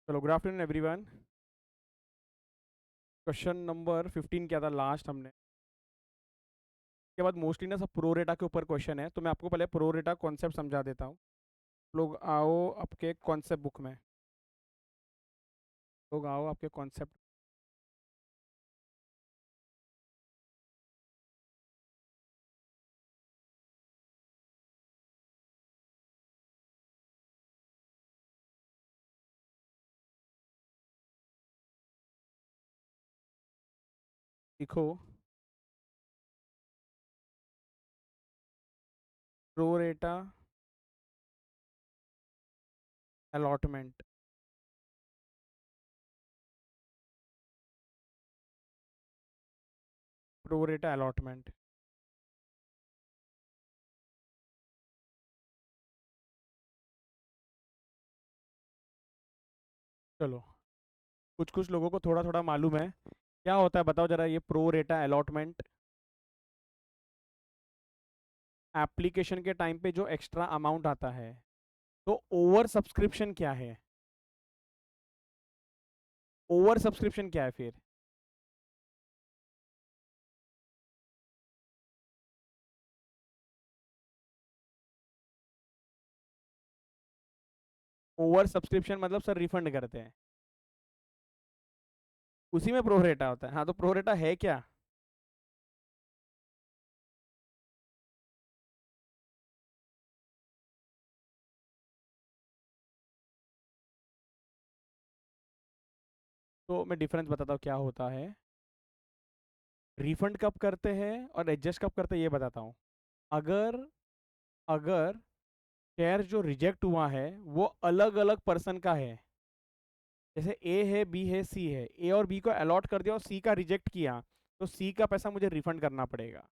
चलो, good afternoon everyone. Question number 15 क्या था लास्ट हमने। के बाद मोस्टली ना सब प्रोरेटा के ऊपर क्वेश्चन है, तो मैं आपको पहले प्रोरेटा कॉन्सेप्ट समझा देता हूँ। लोग आओ आपके कॉन्सेप्ट बुक में। लोग आओ आपके कॉन्सेप्ट। लिखो प्रोरेटा अलॉटमेंट। Pro rata allotment. चलो, कुछ कुछ लोगों को थोड़ा थोड़ा मालूम है क्या होता है, बताओ जरा ये प्रोरेटा अलॉटमेंट। एप्लीकेशन के टाइम पे जो एक्स्ट्रा अमाउंट आता है, तो ओवर सब्सक्रिप्शन क्या है? ओवर सब्सक्रिप्शन क्या है फिर? ओवर सब्सक्रिप्शन मतलब सर रिफंड करते हैं, उसी में प्रोरेटा होता है। हाँ, तो प्रोरेटा है क्या? तो मैं डिफरेंस बताता हूँ क्या होता है। रिफंड कब करते हैं और एडजस्ट कब करते हैं ये बताता हूँ। अगर अगर शेयर जो रिजेक्ट हुआ है वो अलग अलग पर्सन का है, जैसे ए है, बी है, सी है, ए और बी को अलॉट कर दिया और सी का रिजेक्ट किया, तो सी का पैसा मुझे रिफंड करना पड़ेगा।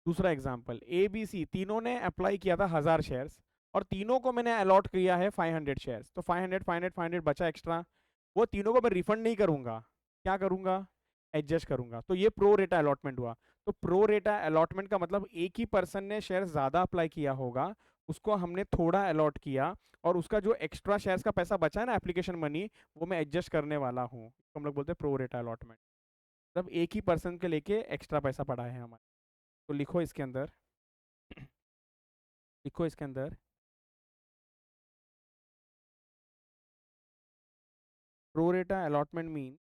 दूसरा एग्जांपल, ए बी सी तीनों ने अप्लाई किया था 1000 शेयर्स, और तीनों को मैंने अलॉट किया है 500 शेयर्स, तो 500 500 500 बचा एक्स्ट्रा। वो तीनों को मैं रिफंड नहीं करूंगा, क्या करूंगा? एडजस्ट करूंगा। तो ये प्रो रेटा अलॉटमेंट हुआ। तो प्रो रेटा अलॉटमेंट का मतलब एक ही पर्सन ने शेयर ज्यादा अप्लाई किया होगा, उसको हमने थोड़ा अलॉट किया, और उसका जो एक्स्ट्रा शेयर्स का पैसा बचा है ना, एप्लीकेशन मनी, वो मैं एडजस्ट करने वाला हूँ। तो हम लोग बोलते हैं प्रो रेटा अलॉटमेंट। मतलब एक ही पर्सन के लेके एक्स्ट्रा पैसा पड़ा है हमारे। तो लिखो इसके अंदर, लिखो इसके अंदर, प्रो रेटा अलॉटमेंट मीन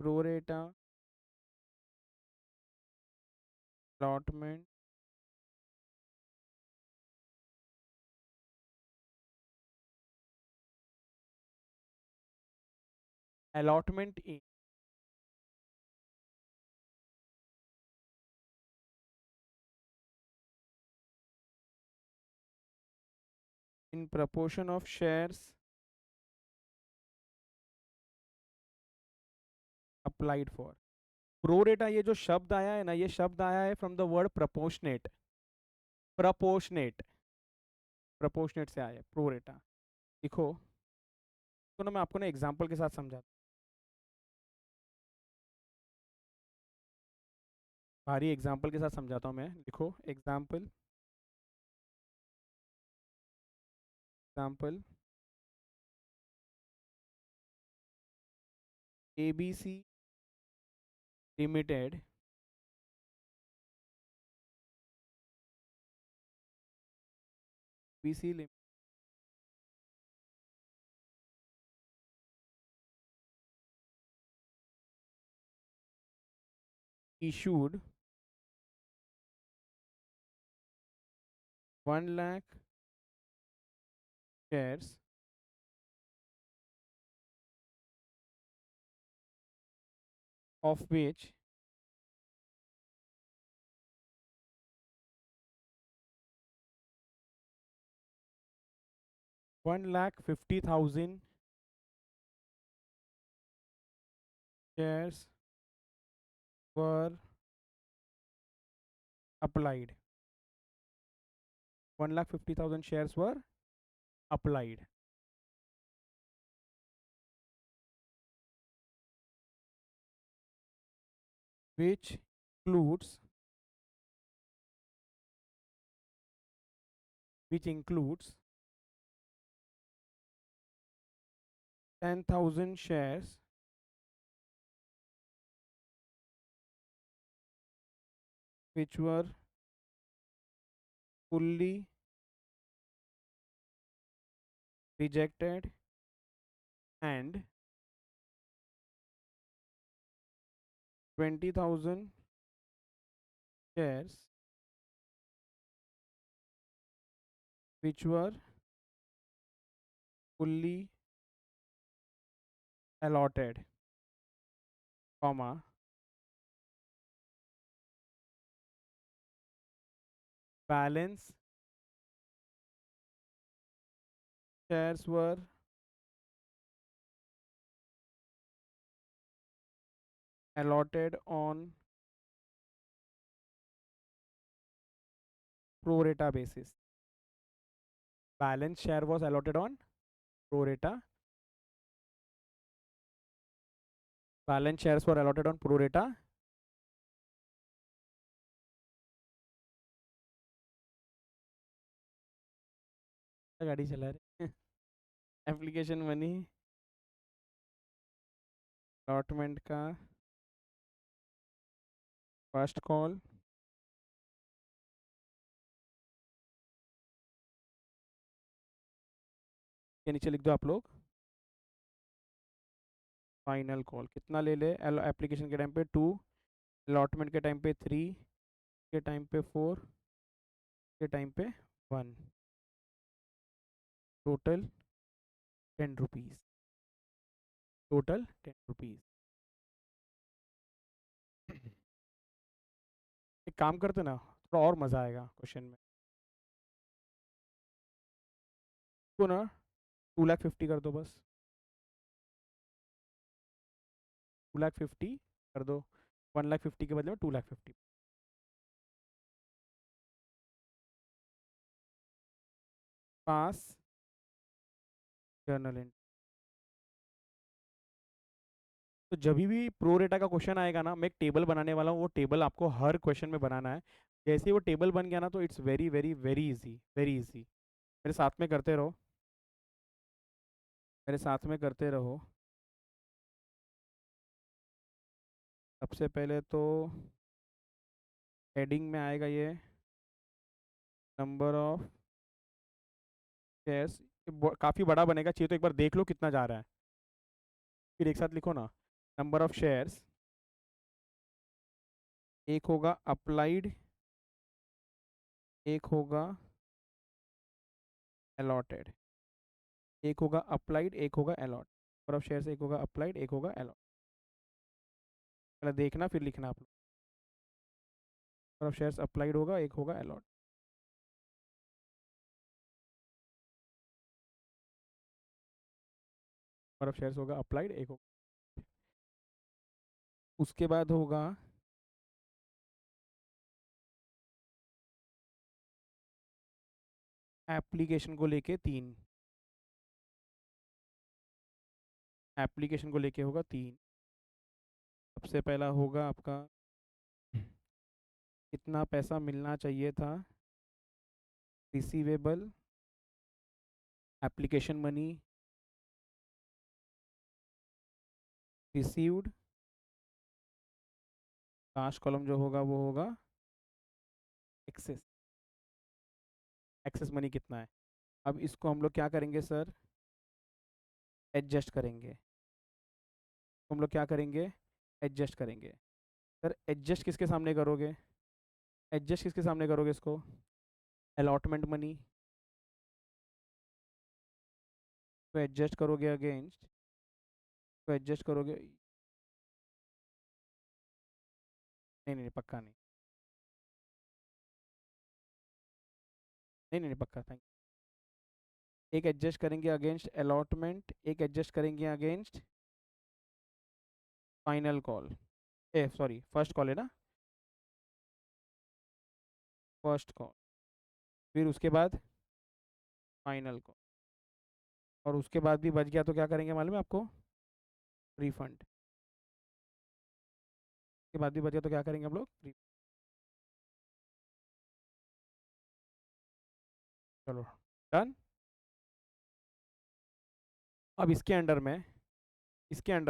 प्रो रेटा allotment allotment in proportion of shares applied for। Pro rata ये जो शब्द आया है ना, ये शब्द आया है from the word proportionate. Proportionate, proportionate से आया है प्रोरेटा। लिखो, तो ना मैं आपको ना एग्जांपल के साथ समझाता हूँ, भारी एग्जांपल के साथ समझाता हूँ मैं। लिखो example, example, ABC limited BC issued 1 lakh shares of which 1,50,000 shares were applied। 1,50,000 shares were applied, which includes which includes 10,000 shares which were fully rejected and 20,000 shares which were fully allotted, comma, balance shares were allotted on pro rata basis. Balance share was allotted on pro rata. Balance shares were allotted on pro rata. गाड़ी चला रहे application money allotment का first call के नीचे लिख दो आप लोग फाइनल कॉल कितना ले ले एप्लीकेशन के टाइम पे 2, अलॉटमेंट के टाइम पे 3, के टाइम पे 4, के टाइम पे 1, टोटल 10 रुपीज़, टोटल 10 रुपीज़। एक काम करते ना, थोड़ा और मज़ा आएगा क्वेश्चन में। तो ना 2,50,000 कर दो, बस 2,50,000 कर दो, 1,50,000 के बदले में 2,50,000। पास जर्नल एंट्री। तो जब भी प्रो रेटा का क्वेश्चन आएगा ना, मैं एक टेबल बनाने वाला हूँ, वो टेबल आपको हर क्वेश्चन में बनाना है। जैसे ही वो टेबल बन गया ना, तो it's very very very easy, very easy. मेरे साथ में करते रहो, मेरे साथ में करते रहो। सबसे पहले तो हेडिंग में आएगा ये नंबर ऑफ शेयर्स, काफ़ी बड़ा बनेगा, चाहिए तो एक बार देख लो कितना जा रहा है, फिर एक साथ लिखो ना। नंबर ऑफ शेयर्स, एक होगा अप्लाइड, एक होगा अलॉटेड, एक होगा अप्लाइड, एक होगा अलॉट। नंबर ऑफ शेयर्स एक होगा अप्लाइड, एक होगा अलॉट। पहले देखना फिर लिखना आप लोग। नंबर ऑफ शेयर्स अप्लाइड होगा, एक होगा अलॉट। नंबर ऑफ शेयर्स होगा अप्लाइड, एक होगा। उसके बाद होगा एप्लीकेशन को लेके 3, एप्लीकेशन को लेके होगा 3। सबसे पहला होगा आपका कितना पैसा मिलना चाहिए था, receivable, application money received, last column जो होगा वो होगा एक्सेस, एक्सेस मनी कितना है। अब इसको हम लोग क्या करेंगे सर, एडजस्ट करेंगे। हम लोग क्या करेंगे, एडजस्ट करेंगे। सर एडजस्ट किसके सामने करोगे, एडजस्ट किसके सामने करोगे इसको, अलॉटमेंट मनी तो एडजस्ट करोगे अगेंस्ट, तो एडजस्ट करोगे, नहीं नहीं पक्का नहीं, नहीं नहीं पक्का, थैंक। एक एडजस्ट करेंगे अगेंस्ट अलॉटमेंट, एक एडजस्ट करेंगे अगेंस्ट फाइनल कॉल, ए सॉरी फर्स्ट कॉल है ना, फर्स्ट कॉल, फिर उसके बाद फाइनल कॉल, और उसके बाद भी बच गया तो क्या करेंगे मालूम है आपको, रिफंड। उसके बाद भी बच गया तो क्या करेंगे हम लोग, refund। चलो डन। अब इसके अंडर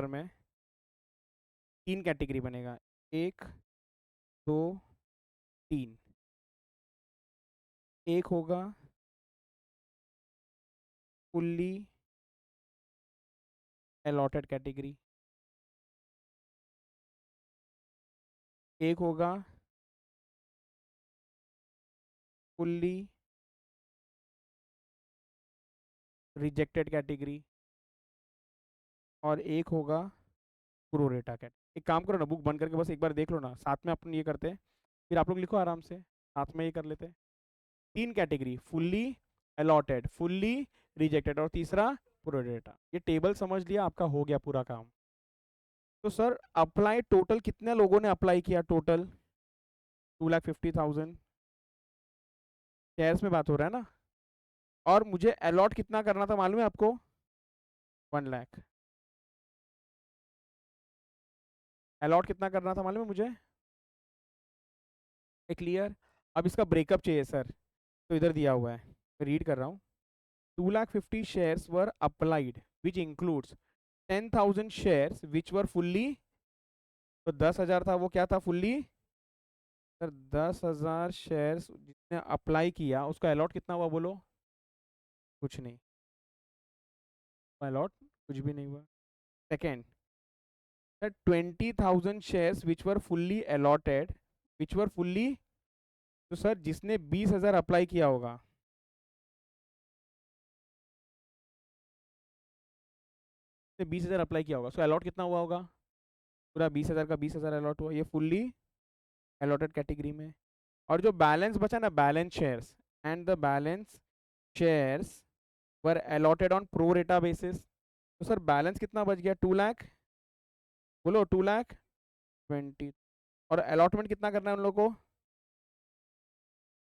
में 3 कैटेगरी बनेगा, 1 2 3। एक होगा फुल्ली अलॉटेड कैटेगरी, एक होगा फुल्ली रिजेक्टेड कैटेगरी, और एक होगा प्रोरेटा कैटेगरी। एक काम करो ना, बुक बंद करके बस एक बार देख लो ना, साथ में अपन ये करते हैं, फिर आप लोग लिखो आराम से, साथ में ये कर लेते हैं। 3 category, fully allotted, fully rejected, और तीसरा प्रोरेटा। ये टेबल समझ लिया, आपका हो गया पूरा काम। तो सर अप्लाई टोटल कितने लोगों ने अप्लाई किया? टोटल 2,50,000 शेयर्स में बात हो रहा है ना। और मुझे अलॉट कितना करना था मालूम है आपको? 1 लाख। अलॉट कितना करना था मालूम है मुझे? क्लियर? अब इसका ब्रेकअप चाहिए सर, तो इधर दिया हुआ है, रीड कर रहा हूँ। 2,50,000 shares were applied which includes 10,000 shares which were fully, तो 10,000 था वो क्या था? फुल्ली। सर 10,000 शेयर्स जिसने अप्लाई किया उसका अलॉट कितना हुआ बोलो? कुछ नहीं, अलॉट कुछ भी नहीं हुआ। Second sir 20,000 shares which were fully allotted, which were fully, तो सर जिसने 20,000 अप्लाई किया होगा, 20,000 अप्लाई किया होगा, उसका अलॉट कितना हुआ होगा? पूरा 20,000 का 20,000 अलॉट हुआ, ये फुल्ली अलॉटेड कैटेगरी में। और जो बैलेंस बचा ना, balance shares, and the balance shares were allotted on pro रेटा बेसिस, तो सर बैलेंस कितना बच गया? 2 लाख, बोलो 2,20,000। और अलॉटमेंट कितना करना है उन लोगों को?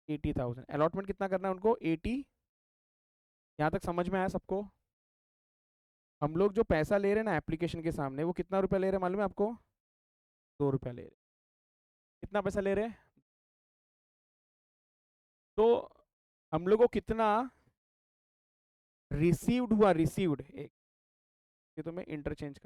80,000। अलॉटमेंट कितना करना है उनको? 80। यहाँ तक समझ में आया सबको? हम लोग जो पैसा ले रहे हैं ना एप्लीकेशन के सामने, वो कितना रुपया ले रहे हैं मालूम है आपको? 2 रुपया ले रहे हैं। कितना पैसा ले रहे हैं? तो हम लोग को कितना रिसीव्ड हुआ? रिसीव्ड, एक ये तो मैं इंटरचेंज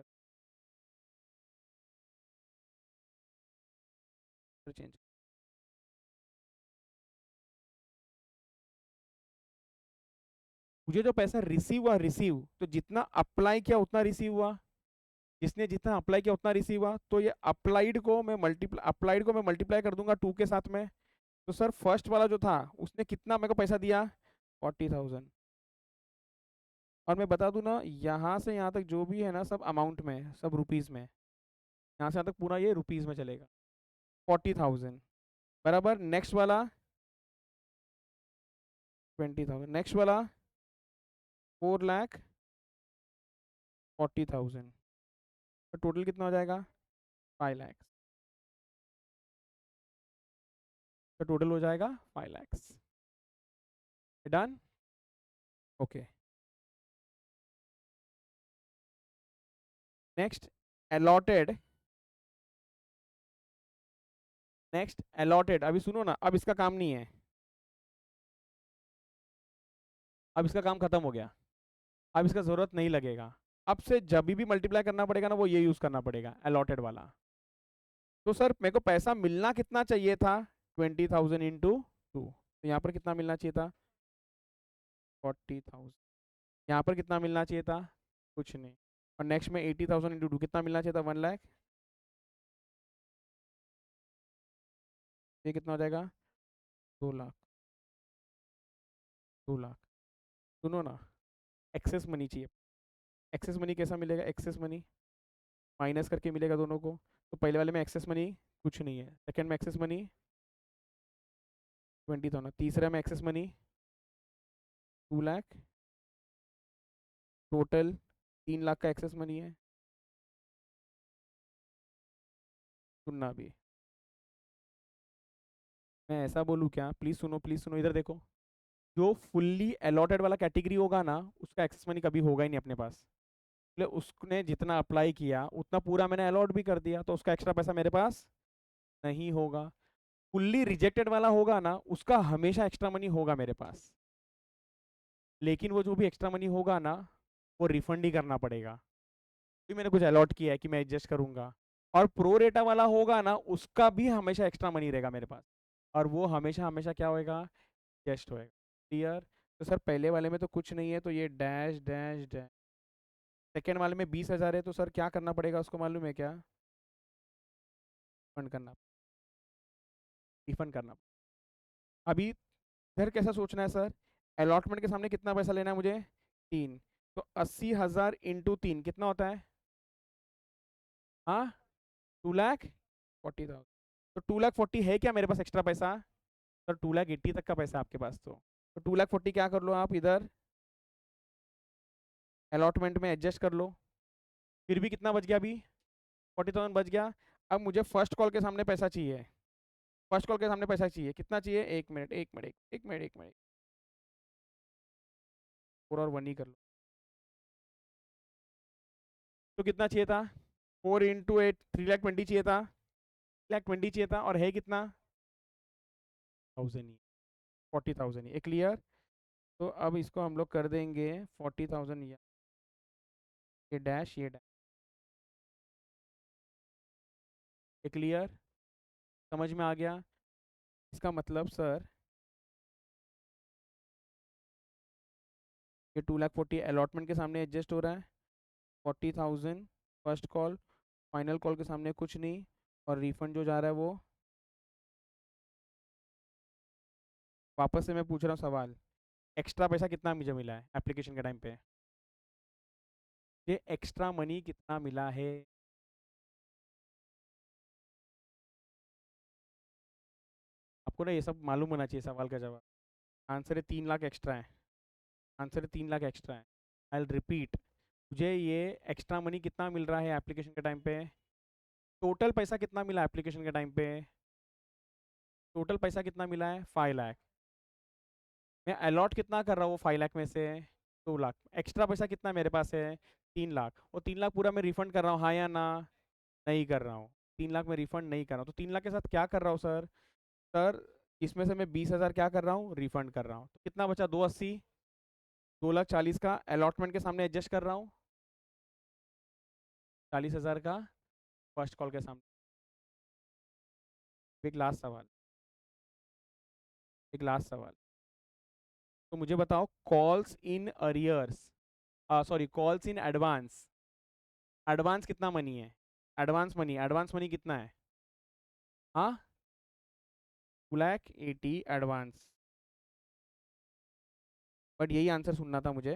मुझे जो पैसा रिसीव हुआ, रिसीव तो जितना अप्लाई किया उतना रिसीव हुआ, जिसने जितना अप्लाई किया उतना रिसीव हुआ, तो ये अप्लाइड को मैं मल्टीप्लाई कर दूंगा 2 के साथ में। तो सर फर्स्ट वाला जो था उसने कितना मेरे को पैसा दिया? 40,000। और मैं बता दूं ना, यहाँ से यहाँ तक जो भी है ना सब अमाउंट में है, सब रुपीज़ में, यहाँ से यहाँ तक पूरा ये रुपीज़ में चलेगा। 40,000 बराबर। नेक्स्ट वाला 20,000, नेक्स्ट वाला 4,40,000, तो टोटल कितना हो जाएगा? 5 लाख। तो टोटल हो जाएगा 5 lakh. Done? Okay. Next allotted, next allotted. अभी सुनो ना, अब इसका काम नहीं है, अब इसका काम खत्म हो गया, अब इसका जरूरत नहीं लगेगा। अब से जब भी मल्टीप्लाई करना पड़ेगा ना, वो ये यूज करना पड़ेगा, अलॉटेड वाला। तो सर मेरे को पैसा मिलना कितना चाहिए था? 20,000 इंटू 2, तो यहाँ पर कितना मिलना चाहिए था? 40,000। यहाँ पर कितना मिलना चाहिए था? कुछ नहीं। और नेक्स्ट में 80,000 इंटू 2 कितना मिलना चाहिए था? 1 लाख। ये कितना हो जाएगा? 2 लाख, 2 लाख। सुनो ना, एक्सेस मनी चाहिए। एक्सेस मनी कैसा मिलेगा? एक्सेस मनी माइनस करके मिलेगा दोनों को। तो पहले वाले में एक्सेस मनी कुछ नहीं है, सेकेंड में एक्सेस मनी 20,000, तीसरे में excess money 2 lakh, total 3 lakh का एक्सेस मनी है। सुनना भी, मैं ऐसा बोलूँ क्या? प्लीज़ सुनो, प्लीज़ सुनो, इधर देखो। जो फुल्ली अलॉटेड वाला कैटेगरी होगा ना, उसका एक्सेस मनी कभी होगा ही नहीं अपने पास, इसलिए उसने जितना अप्लाई किया उतना पूरा मैंने अलॉट भी कर दिया, तो उसका एक्स्ट्रा पैसा मेरे पास नहीं होगा। फुल्ली रिजेक्टेड वाला होगा ना, उसका हमेशा एक्स्ट्रा मनी होगा मेरे पास। लेकिन वो जो भी एक्स्ट्रा मनी होगा ना, वो रिफंड ही करना पड़ेगा, क्योंकि मैंने कुछ अलॉट किया है कि मैं एडजस्ट करूंगा। और प्रो रेटा वाला होगा ना, उसका भी हमेशा एक्स्ट्रा मनी रहेगा मेरे पास, और वो हमेशा हमेशा क्या होएगा, एडजस्ट होएगा। क्लियर? तो सर पहले वाले में तो कुछ नहीं है, तो ये डैश डैश डैश। सेकेंड वाले में 20,000 है, तो सर क्या करना पड़ेगा उसको मालूम है क्या? रिफंड करना, रिफंड करना। अभी इधर कैसा सोचना है सर? अलॉटमेंट के सामने कितना पैसा लेना है मुझे? 3। तो 80,000 इंटू 3 कितना होता है? हाँ, 2,40,000। तो 2,40,000 है क्या मेरे पास एक्स्ट्रा पैसा? सर 2,80,000 तक का पैसा आपके पास, तो 2,40,000 क्या कर लो आप इधर अलॉटमेंट में एडजस्ट कर लो। फिर भी कितना बच गया अभी? 40,000 बच गया। अब मुझे फर्स्ट कॉल के सामने पैसा चाहिए, फर्स्ट कॉल के सामने पैसा चाहिए, कितना चाहिए? 1 मिनट, 1 मिनट, 1 मिनट, 1 मिनट। 4 और 1 ही कर लो। तो कितना चाहिए था? 4 × 8, 3,20,000 चाहिए था, 3,20,000 चाहिए था, और है कितना? 1,000 ही, 40,000 ही। क्लियर? तो अब इसको हम लोग कर देंगे 40,000, ये डैश ये डैश। ये क्लियर? समझ में आ गया? इसका मतलब सर ये 2,40,000 अलॉटमेंट के सामने एडजस्ट हो रहा है, 40,000 फर्स्ट कॉल, फाइनल कॉल के सामने कुछ नहीं, और रिफंड जो जा रहा है वो। वापस से मैं पूछ रहा हूँ सवाल, एक्स्ट्रा पैसा कितना मुझे मिला है एप्लीकेशन के टाइम पे? ये एक्स्ट्रा मनी कितना मिला है? आपको ना ये सब मालूम होना चाहिए सवाल का जवाब। आंसर है 3 लाख एक्स्ट्रा है, आंसर है 3 लाख एक्स्ट्रा है। आई रिपीट, मुझे ये एक्स्ट्रा मनी कितना मिल रहा है एप्लीकेशन के टाइम पे? टोटल पैसा कितना मिला एप्लीकेशन के टाइम पे? टोटल पैसा कितना मिला है? 5 लाख। मैं अलॉट कितना कर रहा हूँ 5 लाख में से? 2 लाख। एक्स्ट्रा पैसा कितना मेरे पास है? 3 लाख। और 3 लाख पूरा मैं रिफंड कर रहा हूँ, हाँ या ना? नहीं कर रहा हूँ। 3 लाख में रिफंड नहीं कर रहा हूँ, तो 3 लाख के साथ क्या कर रहा हूँ सर? सर इसमें से मैं 20,000 क्या कर रहा हूँ, रिफंड कर रहा हूँ। तो कितना बचा? 280, 2,40,000 का अलॉटमेंट के सामने एडजस्ट कर रहा हूँ, 40,000 का फर्स्ट कॉल के सामने। एक लास्ट सवाल, एक लास्ट सवाल। तो मुझे बताओ, calls in arrears, sorry calls in advance, advance कितना मनी है? एडवांस मनी, एडवांस मनी कितना है? हाँ, 2,80,000 एडवांस। बट यही आंसर सुनना था मुझे।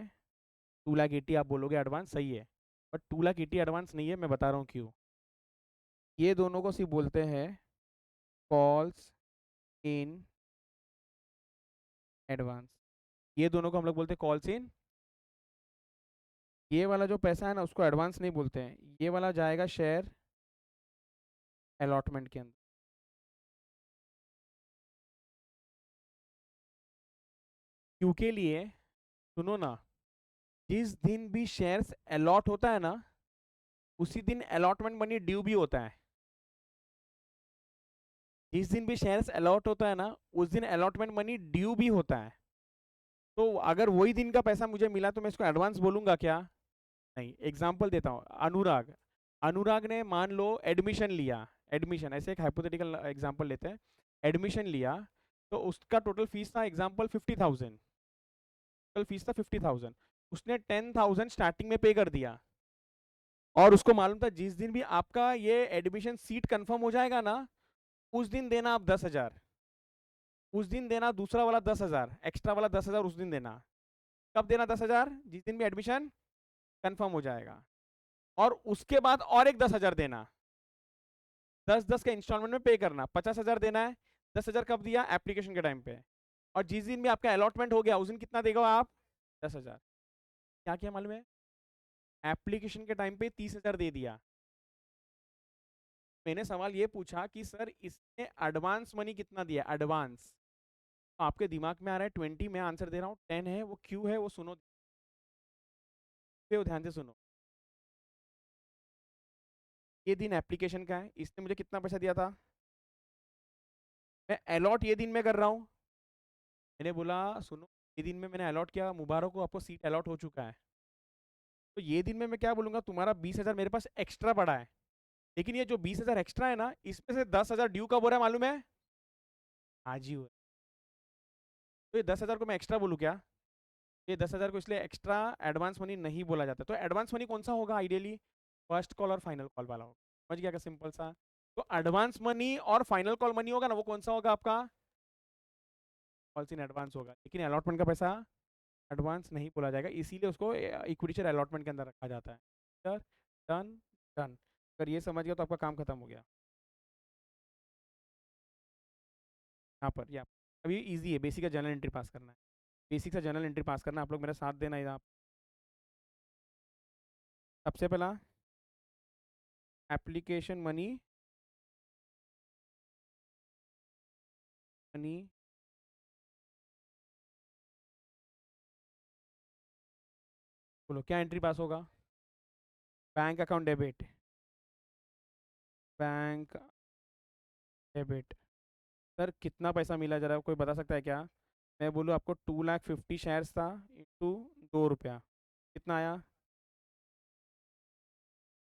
2,80,000 आप बोलोगे एडवांस, सही है, बट 2,80,000 एडवांस नहीं है, मैं बता रहा हूँ क्यों। ये दोनों को सिर्फ बोलते हैं कॉल्स इन एडवांस, ये दोनों को हम लोग बोलते हैं कॉल्स इन। ये वाला जो पैसा है ना, उसको एडवांस नहीं बोलते हैं, ये वाला जाएगा शेयर अलॉटमेंट के अंदर। क्यों के लिए? सुनो ना, जिस दिन भी शेयर्स अलॉट होता है ना, उसी दिन अलॉटमेंट मनी ड्यू भी होता है। जिस दिन भी शेयर्स अलॉट होता है ना, उस दिन अलॉटमेंट मनी ड्यू भी होता है। तो अगर वही दिन का पैसा मुझे मिला तो मैं इसको एडवांस बोलूंगा क्या? नहीं। एग्जांपल देता हूँ, अनुराग, अनुराग ने मान लो एडमिशन लिया, एडमिशन, ऐसे एक हाइपोथेटिकल एग्जांपल लेते हैं, एडमिशन लिया, तो उसका टोटल फीस था एग्जांपल 50,000, टोटल फीस था 50,000, उसने 10,000 स्टार्टिंग में पे कर दिया, और उसको मालूम था जिस दिन भी आपका ये एडमिशन सीट कंफर्म हो जाएगा ना, उस दिन देना आप 10,000, उस दिन देना दूसरा वाला 10,000, एक्स्ट्रा वाला 10,000 उस दिन देना। कब देना 10,000? जिस दिन भी एडमिशन कंफर्म हो जाएगा। और उसके बाद और एक 10,000 देना, 10-10 का इंस्टॉलमेंट में पे करना, 50,000 देना है। 10,000 कब दिया? एप्लीकेशन के टाइम पे। और जिस दिन भी आपका अलॉटमेंट हो गया, उस दिन कितना देगा आप? 10,000। क्या किया मालूम है? एप्लीकेशन के टाइम पे 30,000 दे दिया। मैंने सवाल ये पूछा कि सर इसने एडवांस मनी कितना दिया, एडवांस। तो आपके दिमाग में आ रहा है 20, मैं आंसर दे रहा हूँ 10 है, वो क्यों है वो सुनो, ध्यान से सुनो। ये दिन एप्लीकेशन का है, इसने मुझे कितना पैसा दिया था? मैं अलॉट ये दिन में कर रहा हूँ, मैंने बोला सुनो, ये दिन में मैंने अलॉट किया, मुबारक हो आपको सीट अलॉट हो चुका है। तो ये दिन में मैं क्या बोलूँगा, तुम्हारा 20,000 मेरे पास एक्स्ट्रा पड़ा है, लेकिन ये जो 20,000 एक्स्ट्रा है ना, इसमें से 10,000 ड्यू कब हो रहा है मालूम है? आज ही हुआ है। तो ये 10,000 को मैं एक्स्ट्रा बोलूँ क्या? ये 10,000 को इसलिए एक्स्ट्रा एडवांस मनी नहीं बोला जाता। तो एडवांस मनी कौन सा होगा आइडियली? फर्स्ट कॉल और फाइनल कॉल वाला होगा। समझ गया क्या सिंपल सा? तो एडवांस मनी और फाइनल कॉल मनी होगा ना, वो कौन सा होगा आपका? कॉल्स इन एडवांस होगा, लेकिन अलॉटमेंट का पैसा एडवांस नहीं बोला जाएगा, इसीलिए उसको इक्विटी शेयर अलॉटमेंट के अंदर रखा जाता है। Done done. अगर ये समझ गया तो आपका काम खत्म हो गया। यहाँ पर या अभी इजी है, बेसिक का जनरल एंट्री पास करना है। बेसिक से जनरल एंट्री पास करना, आप लोग मेरा साथ देना इधर। सबसे पहला एप्लीकेशन मनी, मनी बोलो क्या एंट्री पास होगा? Bank account debit, bank debit. Sir कितना पैसा मिला जरा कोई बता सकता है क्या? मैं बोलूँ आपको 2,50,000 शेयर्स था, इंटू 2 रुपया, कितना आया?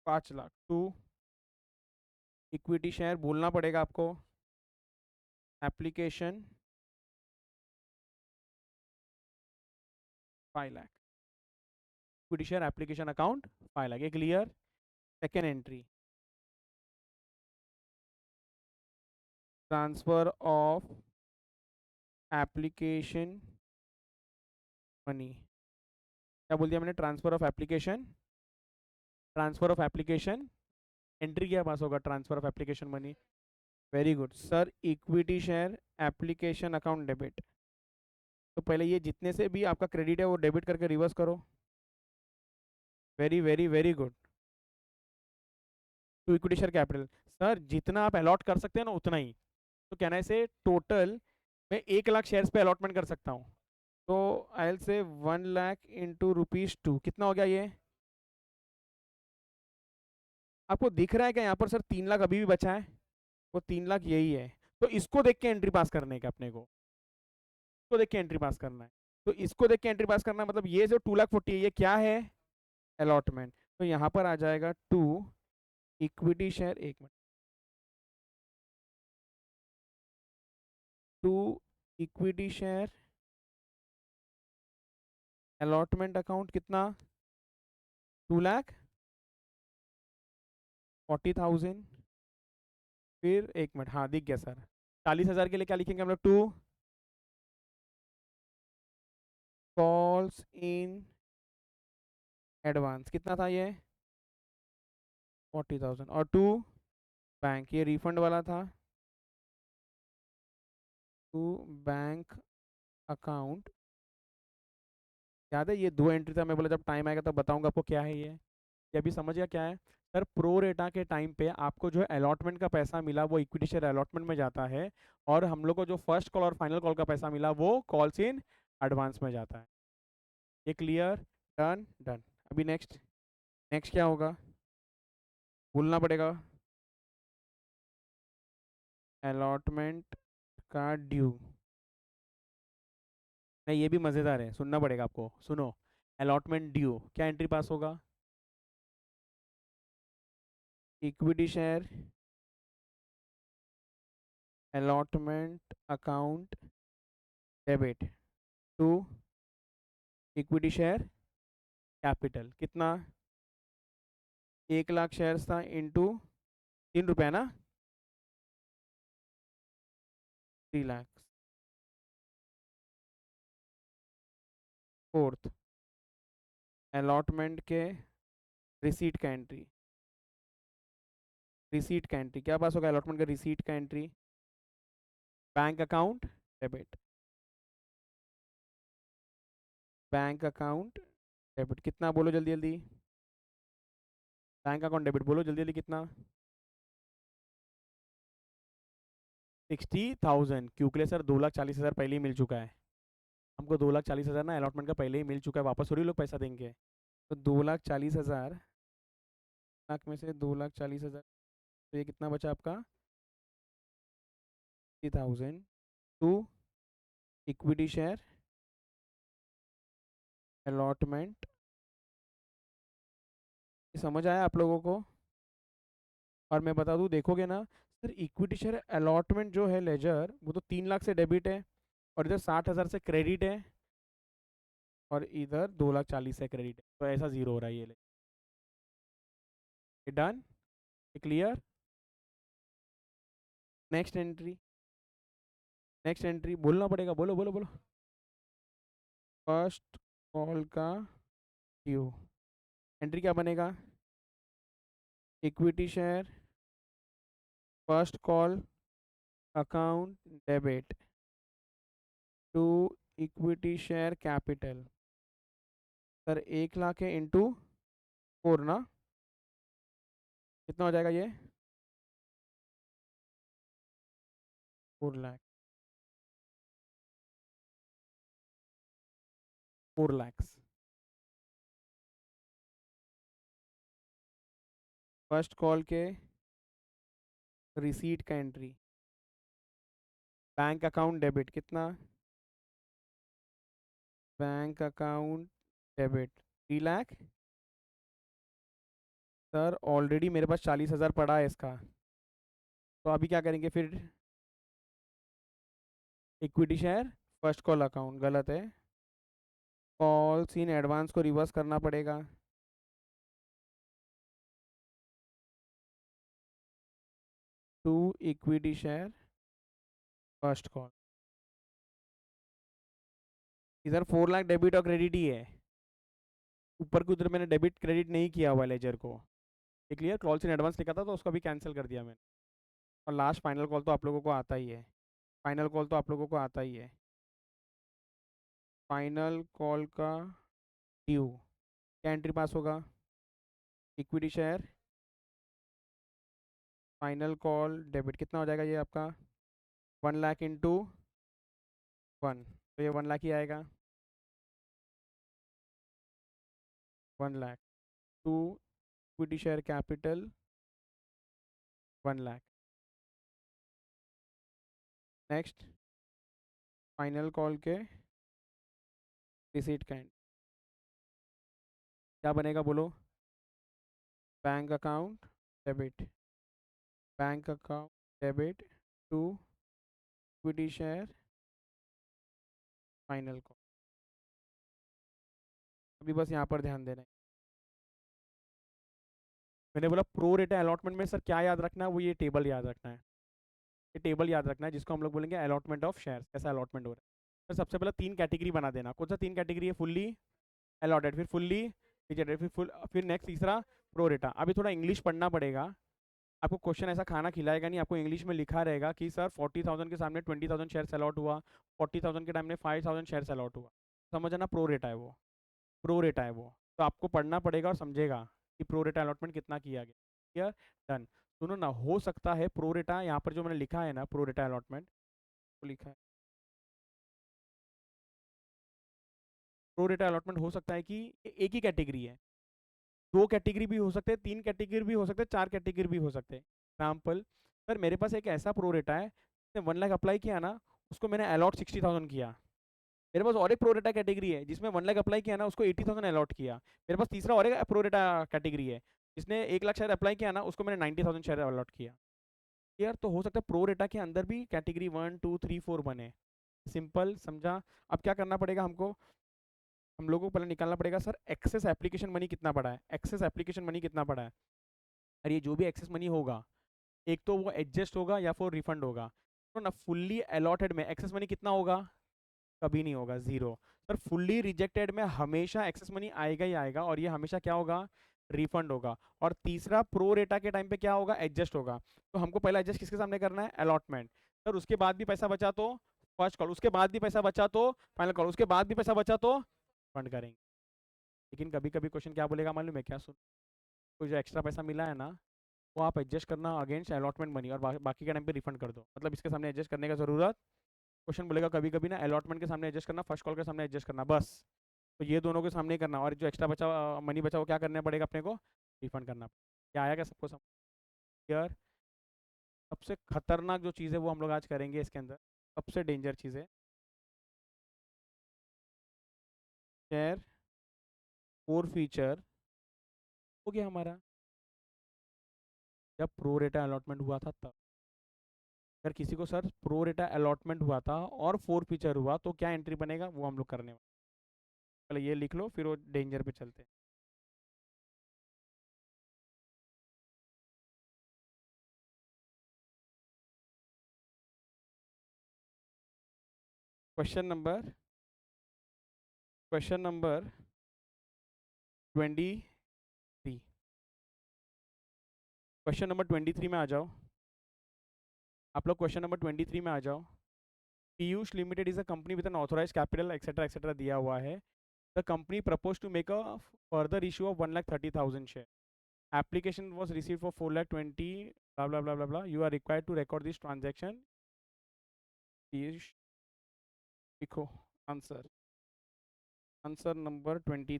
5 लाख। टू इक्विटी शेयर बोलना पड़ेगा आपको, application 5 lakh, equity share application account 5 lakh, ये clear? Second entry, transfer of application money. क्या बोल दिया मैंने? Transfer of application, transfer of application entry क्या पास होगा? Transfer of application money. Very good sir. Equity share application account debit, तो पहले ये जितने से भी आपका क्रेडिट है वो डेबिट करके रिवर्स करो। Very very very good. To equity share capital, sir जितना आप अलॉट कर सकते हैं ना उतना ही, तो कहना है से टोटल मैं 1 लाख शेयर्स पे अलॉटमेंट कर सकता हूँ। तो आई एल से 1 लाख इंटू ₹2, कितना हो गया ये? आपको दिख रहा है क्या यहाँ पर सर 3 लाख अभी भी बचा है? वो 3 लाख यही है। तो इसको देख के एंट्री पास करने का अपने को, इसको देख के एंट्री पास करना है। तो इसको देख के एंट्री पास करना है, मतलब ये जो 2,40,000 है ये क्या है? अलॉटमेंट। तो यहाँ पर आ जाएगा टू इक्विटी शेयर, एक minute, to equity share allotment account, कितना? 2,40,000। फिर एक मिनट, हाँ दिख गया सर। 40,000 के लिए क्या लिखेंगे हम लोग? टू कॉल्स इन एडवांस, कितना था ये? 40,000। और टू बैंक, ये रिफंड वाला था, टू बैंक अकाउंट। याद है ये 2 एंट्री था, मैं बोला जब टाइम आएगा तब बताऊंगा आपको क्या है ये अभी समझ गया क्या है? सर प्रो रेटा के टाइम पे आपको जो अलॉटमेंट का पैसा मिला वो इक्विटी शेयर अलॉटमेंट में जाता है, और हम लोग को जो फर्स्ट कॉल और फाइनल कॉल का पैसा मिला वो कॉल्स इन एडवांस में जाता है। ये क्लियर? Done done. अभी नेक्स्ट, नेक्स्ट क्या होगा बोलना पड़ेगा? अलॉटमेंट का ड्यू। नहीं ये भी मज़ेदार है, सुनना पड़ेगा आपको, सुनो। अलॉटमेंट ड्यू क्या एंट्री पास होगा? Equity share allotment account debit, to equity share capital, कितना? 1 लाख शेयर्स था इंटू 3 रुपया ना, 3 लाख। फोर्थ, अलॉटमेंट के रिसीट का एंट्री, रिसीट का एंट्री क्या पास होगा? अलॉटमेंट का रिसीट का entry, bank account debit, bank account debit, कितना बोलो जल्दी जल्दी? बैंक अकाउंट डेबिट बोलो जल्दी जल्दी, कितना? 60,000। क्यों के लिए सर? 2,40,000 पहले ही मिल चुका है हमको, 2,40,000 ना अलॉटमेंट का पहले ही मिल चुका है, वापस थोड़ी लोग पैसा देंगे। तो 2,40,000 लाख में से 2,40,000, तो ये कितना बचा आपका? 60,000 टू इक्विटी शेयर अलॉटमेंट, समझ आया आप लोगों को? और मैं बता दूं, देखोगे ना सर, इक्विटी शेयर अलॉटमेंट जो है लेजर, वो तो 3 लाख से डेबिट है, और इधर 60,000 से क्रेडिट है, और इधर 2,40,000 से क्रेडिट है, तो ऐसा जीरो हो रहा है ये। Done, clear. Next entry, next entry बोलना पड़ेगा, बोलो बोलो बोलो। फर्स्ट कॉल का ड्यू, एंट्री क्या बनेगा? Equity share first call account debit to equity share capital. Sir 1 lakh है इंटू 4 ना, कितना हो जाएगा ये? 4 लाख, 4 lakhs। फर्स्ट कॉल के रिसीट का एंट्री, बैंक अकाउंट डेबिट कितना? Bank account debit 3 lakh. Sir already मेरे पास 40,000 पड़ा है इसका, तो अभी क्या करेंगे फिर? Equity share first call account गलत है, कॉल्स इन एडवांस को रिवर्स करना पड़ेगा। To equity share first call, इधर 4 लाख डेबिट और क्रेडिट ही है, ऊपर की उधर मैंने डेबिट क्रेडिट नहीं किया हुआ लेजर को। ये क्लियर, कॉल्स इन एडवांस लिखा था तो उसको भी कैंसिल कर दिया मैंने। और लास्ट फाइनल कॉल तो आप लोगों को आता ही है, फाइनल कॉल तो आप लोगों को आता ही है। फाइनल कॉल का ड्यू, क्या एंट्री पास होगा? Equity share final call debit, कितना हो जाएगा ये आपका? 1 लाख इंटू 1, तो ये 1 लाख ही आएगा। 1 lakh to equity share capital 1 lakh. Next final call के रिसीट का एंड क्या बनेगा बोलो? Bank account debit, bank account debit to equity share final call. अभी बस यहाँ पर ध्यान देना है, मैंने बोला प्रो रेटा अलॉटमेंट में सर क्या याद रखना है, वो ये टेबल याद रखना है। ये टेबल याद रखना है जिसको हम लोग बोलेंगे अलॉटमेंट ऑफ शेयर्स, कैसा अलॉटमेंट हो रहा है। तो सबसे पहले 3 कैटेगरी बना देना, कौन सा 3 कैटेगरी है? फुल्ली अलॉटेड, फिर फुल्ली रिजेक्टेड, फिर फुल, फिर नेक्स्ट तीसरा प्रो रेटा। अभी थोड़ा इंग्लिश पढ़ना पड़ेगा आपको, क्वेश्चन ऐसा खाना खिलाएगा नहीं, आपको इंग्लिश में लिखा रहेगा कि सर 40,000 के सामने 20,000 शेयर्स अलॉट हुआ, 40,000 के टाइम में 5,000 शेयर्स अलॉट हुआ, समझना प्रो रेटा है वो, प्रो रेटा है वो। तो आपको पढ़ना पड़ेगा और समझेगा कि प्रो रेटा अलॉटमेंट कितना किया गया। Clear, done. सुनो ना, हो सकता है प्रो रेटा यहाँ पर जो मैंने लिखा है ना, प्रो रेटा अलॉटमेंट तो लिखा है, प्रो रेटा अलॉटमेंट हो सकता है कि एक ही कैटेगरी है, 2 कैटेगरी भी हो सकते हैं, 3 कैटेगरी भी हो सकते हैं, 4 कैटेगरी भी हो सकते हैं। एग्जाम्पल, सर मेरे पास एक ऐसा प्रो रेटा है, 1 लाख अप्लाई किया ना, उसको मैंने अलॉट 60,000 किया। मेरे पास और एक प्रो रेटा कैटेगरी है जिसमें 1 लाख अप्लाई किया ना, उसको 80,000 अलॉट किया। मेरे पास तीसरा और एक प्रो रेटा कैटेगरी है जिसने 1 लाख शेयर अप्लाई किया ना, उसको मैंने 90,000 शेयर अलॉट किया। यार तो हो सकता है प्रो रेटा के अंदर भी कैटेगरी 1 2 3 4 बने। सिंपल समझा? अब क्या करना पड़ेगा हमको, हम लोगों को पहले निकालना पड़ेगा सर एक्सेस एप्लीकेशन मनी कितना पड़ा है, एक्सेस एप्लीकेशन मनी कितना पड़ा है। और ये जो भी एक्सेस मनी होगा, एक तो वो एडजस्ट होगा या फिर रिफंड होगा। तो ना फुल्ली अलॉटेड में एक्सेस मनी कितना होगा? कभी नहीं होगा, जीरो। सर फुल्ली रिजेक्टेड में हमेशा एक्सेस मनी आएगा ही आएगा, और ये हमेशा क्या होगा? रिफंड होगा। और तीसरा प्रो रेटा के टाइम पे क्या होगा? एडजस्ट होगा। तो हमको पहला एडजस्ट किसके सामने करना है? अलॉटमेंट। सर उसके बाद भी पैसा बचा तो फर्स्ट कॉल, उसके बाद भी पैसा बचा तो फाइनल कॉल, उसके बाद भी पैसा बचा तो फंड करेंगे। लेकिन कभी कभी क्वेश्चन क्या बोलेगा मालूम है क्या? सुन, कोई जो एक्स्ट्रा पैसा मिला है ना, वो आप एडजस्ट करना अगेंस्ट अलॉटमेंट मनी, और बाकी के टाइम पे रिफंड कर दो, मतलब इसके सामने एडजस्ट करने का जरूरत। क्वेश्चन बोलेगा कभी कभी ना अलॉटमेंट के सामने एडजस्ट करना, फर्स्ट कॉल के सामने एडजस्ट करना, बस। तो ये दोनों के सामने ही करना, और जो एक्स्ट्रा बचा मनी बचा वो क्या करना पड़ेगा अपने को? रिफंड करना पड़ेगा। क्या आया क्या सबको समझ? यार सबसे खतरनाक जो चीज़ है वो हम लोग आज करेंगे इसके अंदर, सबसे डेंजर चीज़ है शेयर फोर फीचर हो गया हमारा। जब प्रो रेटा अलॉटमेंट हुआ था तब, अगर किसी को सर प्रो रेटा अलॉटमेंट हुआ था और फोर फीचर हुआ तो क्या एंट्री बनेगा वो हम लोग करने वाले। पहले ये लिख लो, फिर वो डेंजर पे चलते हैं। Question number 23। क्वेश्चन नंबर 23 में आ जाओ। आप लोग क्वेश्चन नंबर 23 में आ जाओ। Piyush limited is a company with an authorise capital etcetera etcetera दिया हुआ है। The company propose to make a further issue of 1,30,000 share. Application was receive for 4,20,000 blah blah blah blah blah. You are required to record this transaction. Piyush लिखो answer. Answer number 20।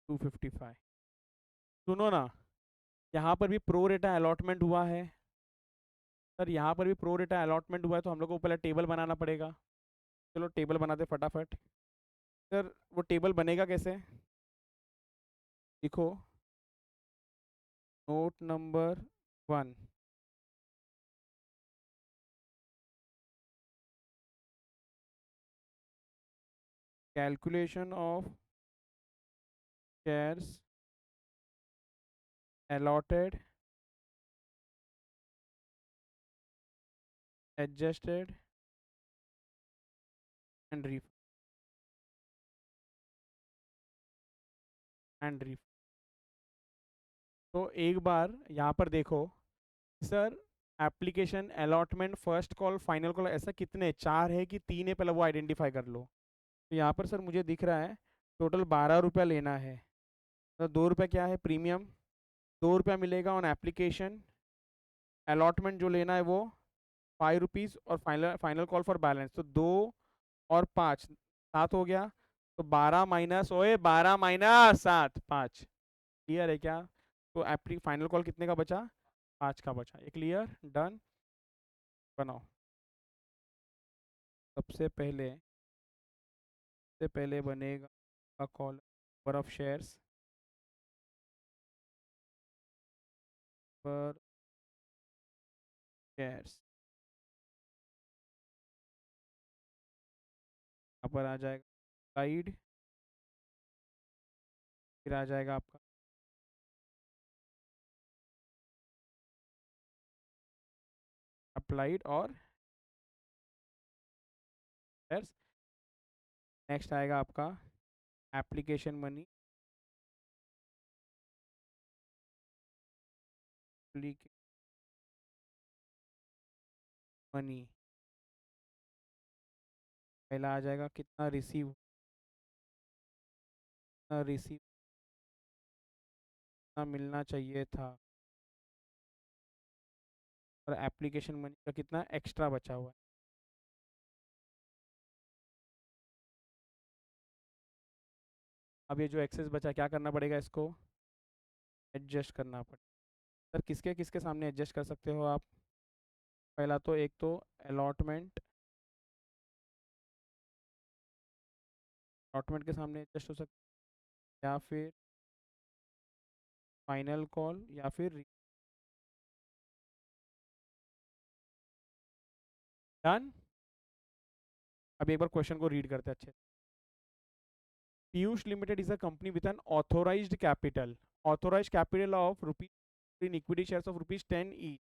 255। सुनो ना, यहाँ पर भी pro रेटा अलॉटमेंट हुआ है sir. यहाँ पर भी प्रो रेटा अलॉटमेंट हुआ है तो हम लोग को पहले टेबल बनाना पड़ेगा। चलो टेबल बनाते फटाफट। सर वो टेबल बनेगा कैसे, लिखो। Note number 1, calculation of shares allotted, adjusted and refund। तो एक बार यहाँ पर देखो sir, application allotment first call final call ऐसा कितने, चार है कि तीन है, पहले वो आइडेंटिफाई कर लो। तो यहाँ पर सर मुझे दिख रहा है टोटल 12 रुपया लेना है। तो 2 रुपया क्या है प्रीमियम, 2 रुपया मिलेगा ऑन एप्लीकेशन। अलॉटमेंट जो लेना है वो 5 रुपीज़ और final final call for balance. तो 2 और 5 7 हो गया। तो 12 माइनस, ओए 12 माइनस 7 5। क्लियर है क्या? तो एप्ली फाइनल कॉल कितने का बचा, 5 का बचा। ये क्लियर, डन। बनाओ। सबसे पहले बनेगा कॉल नंबर ऑफ शेयर्स पर शेयर्स। यहाँ पर आ जाएगा स्लाइड, फिर आ जाएगा आपका अप्लाइड और शेयर्स। नेक्स्ट आएगा आपका एप्लीकेशन मनी, मनी। पहला आ जाएगा कितना रिसीव, कितना मिलना चाहिए था, और एप्लीकेशन मनी का कितना एक्स्ट्रा बचा हुआ है। अब ये जो एक्सेस बचा क्या करना पड़ेगा, इसको एडजस्ट करना पड़ेगा। सर किसके किसके सामने एडजस्ट कर सकते हो आप? पहला तो एक तो अलॉटमेंट, अलॉटमेंट के सामने एडजस्ट हो सकता है, या फिर फाइनल कॉल, या फिर डन। अब एक बार क्वेश्चन को रीड करते हैं अच्छे। Piyush limited is a company with an authorised capital, authorised capital of rupees in equity shares of rupees 10 each.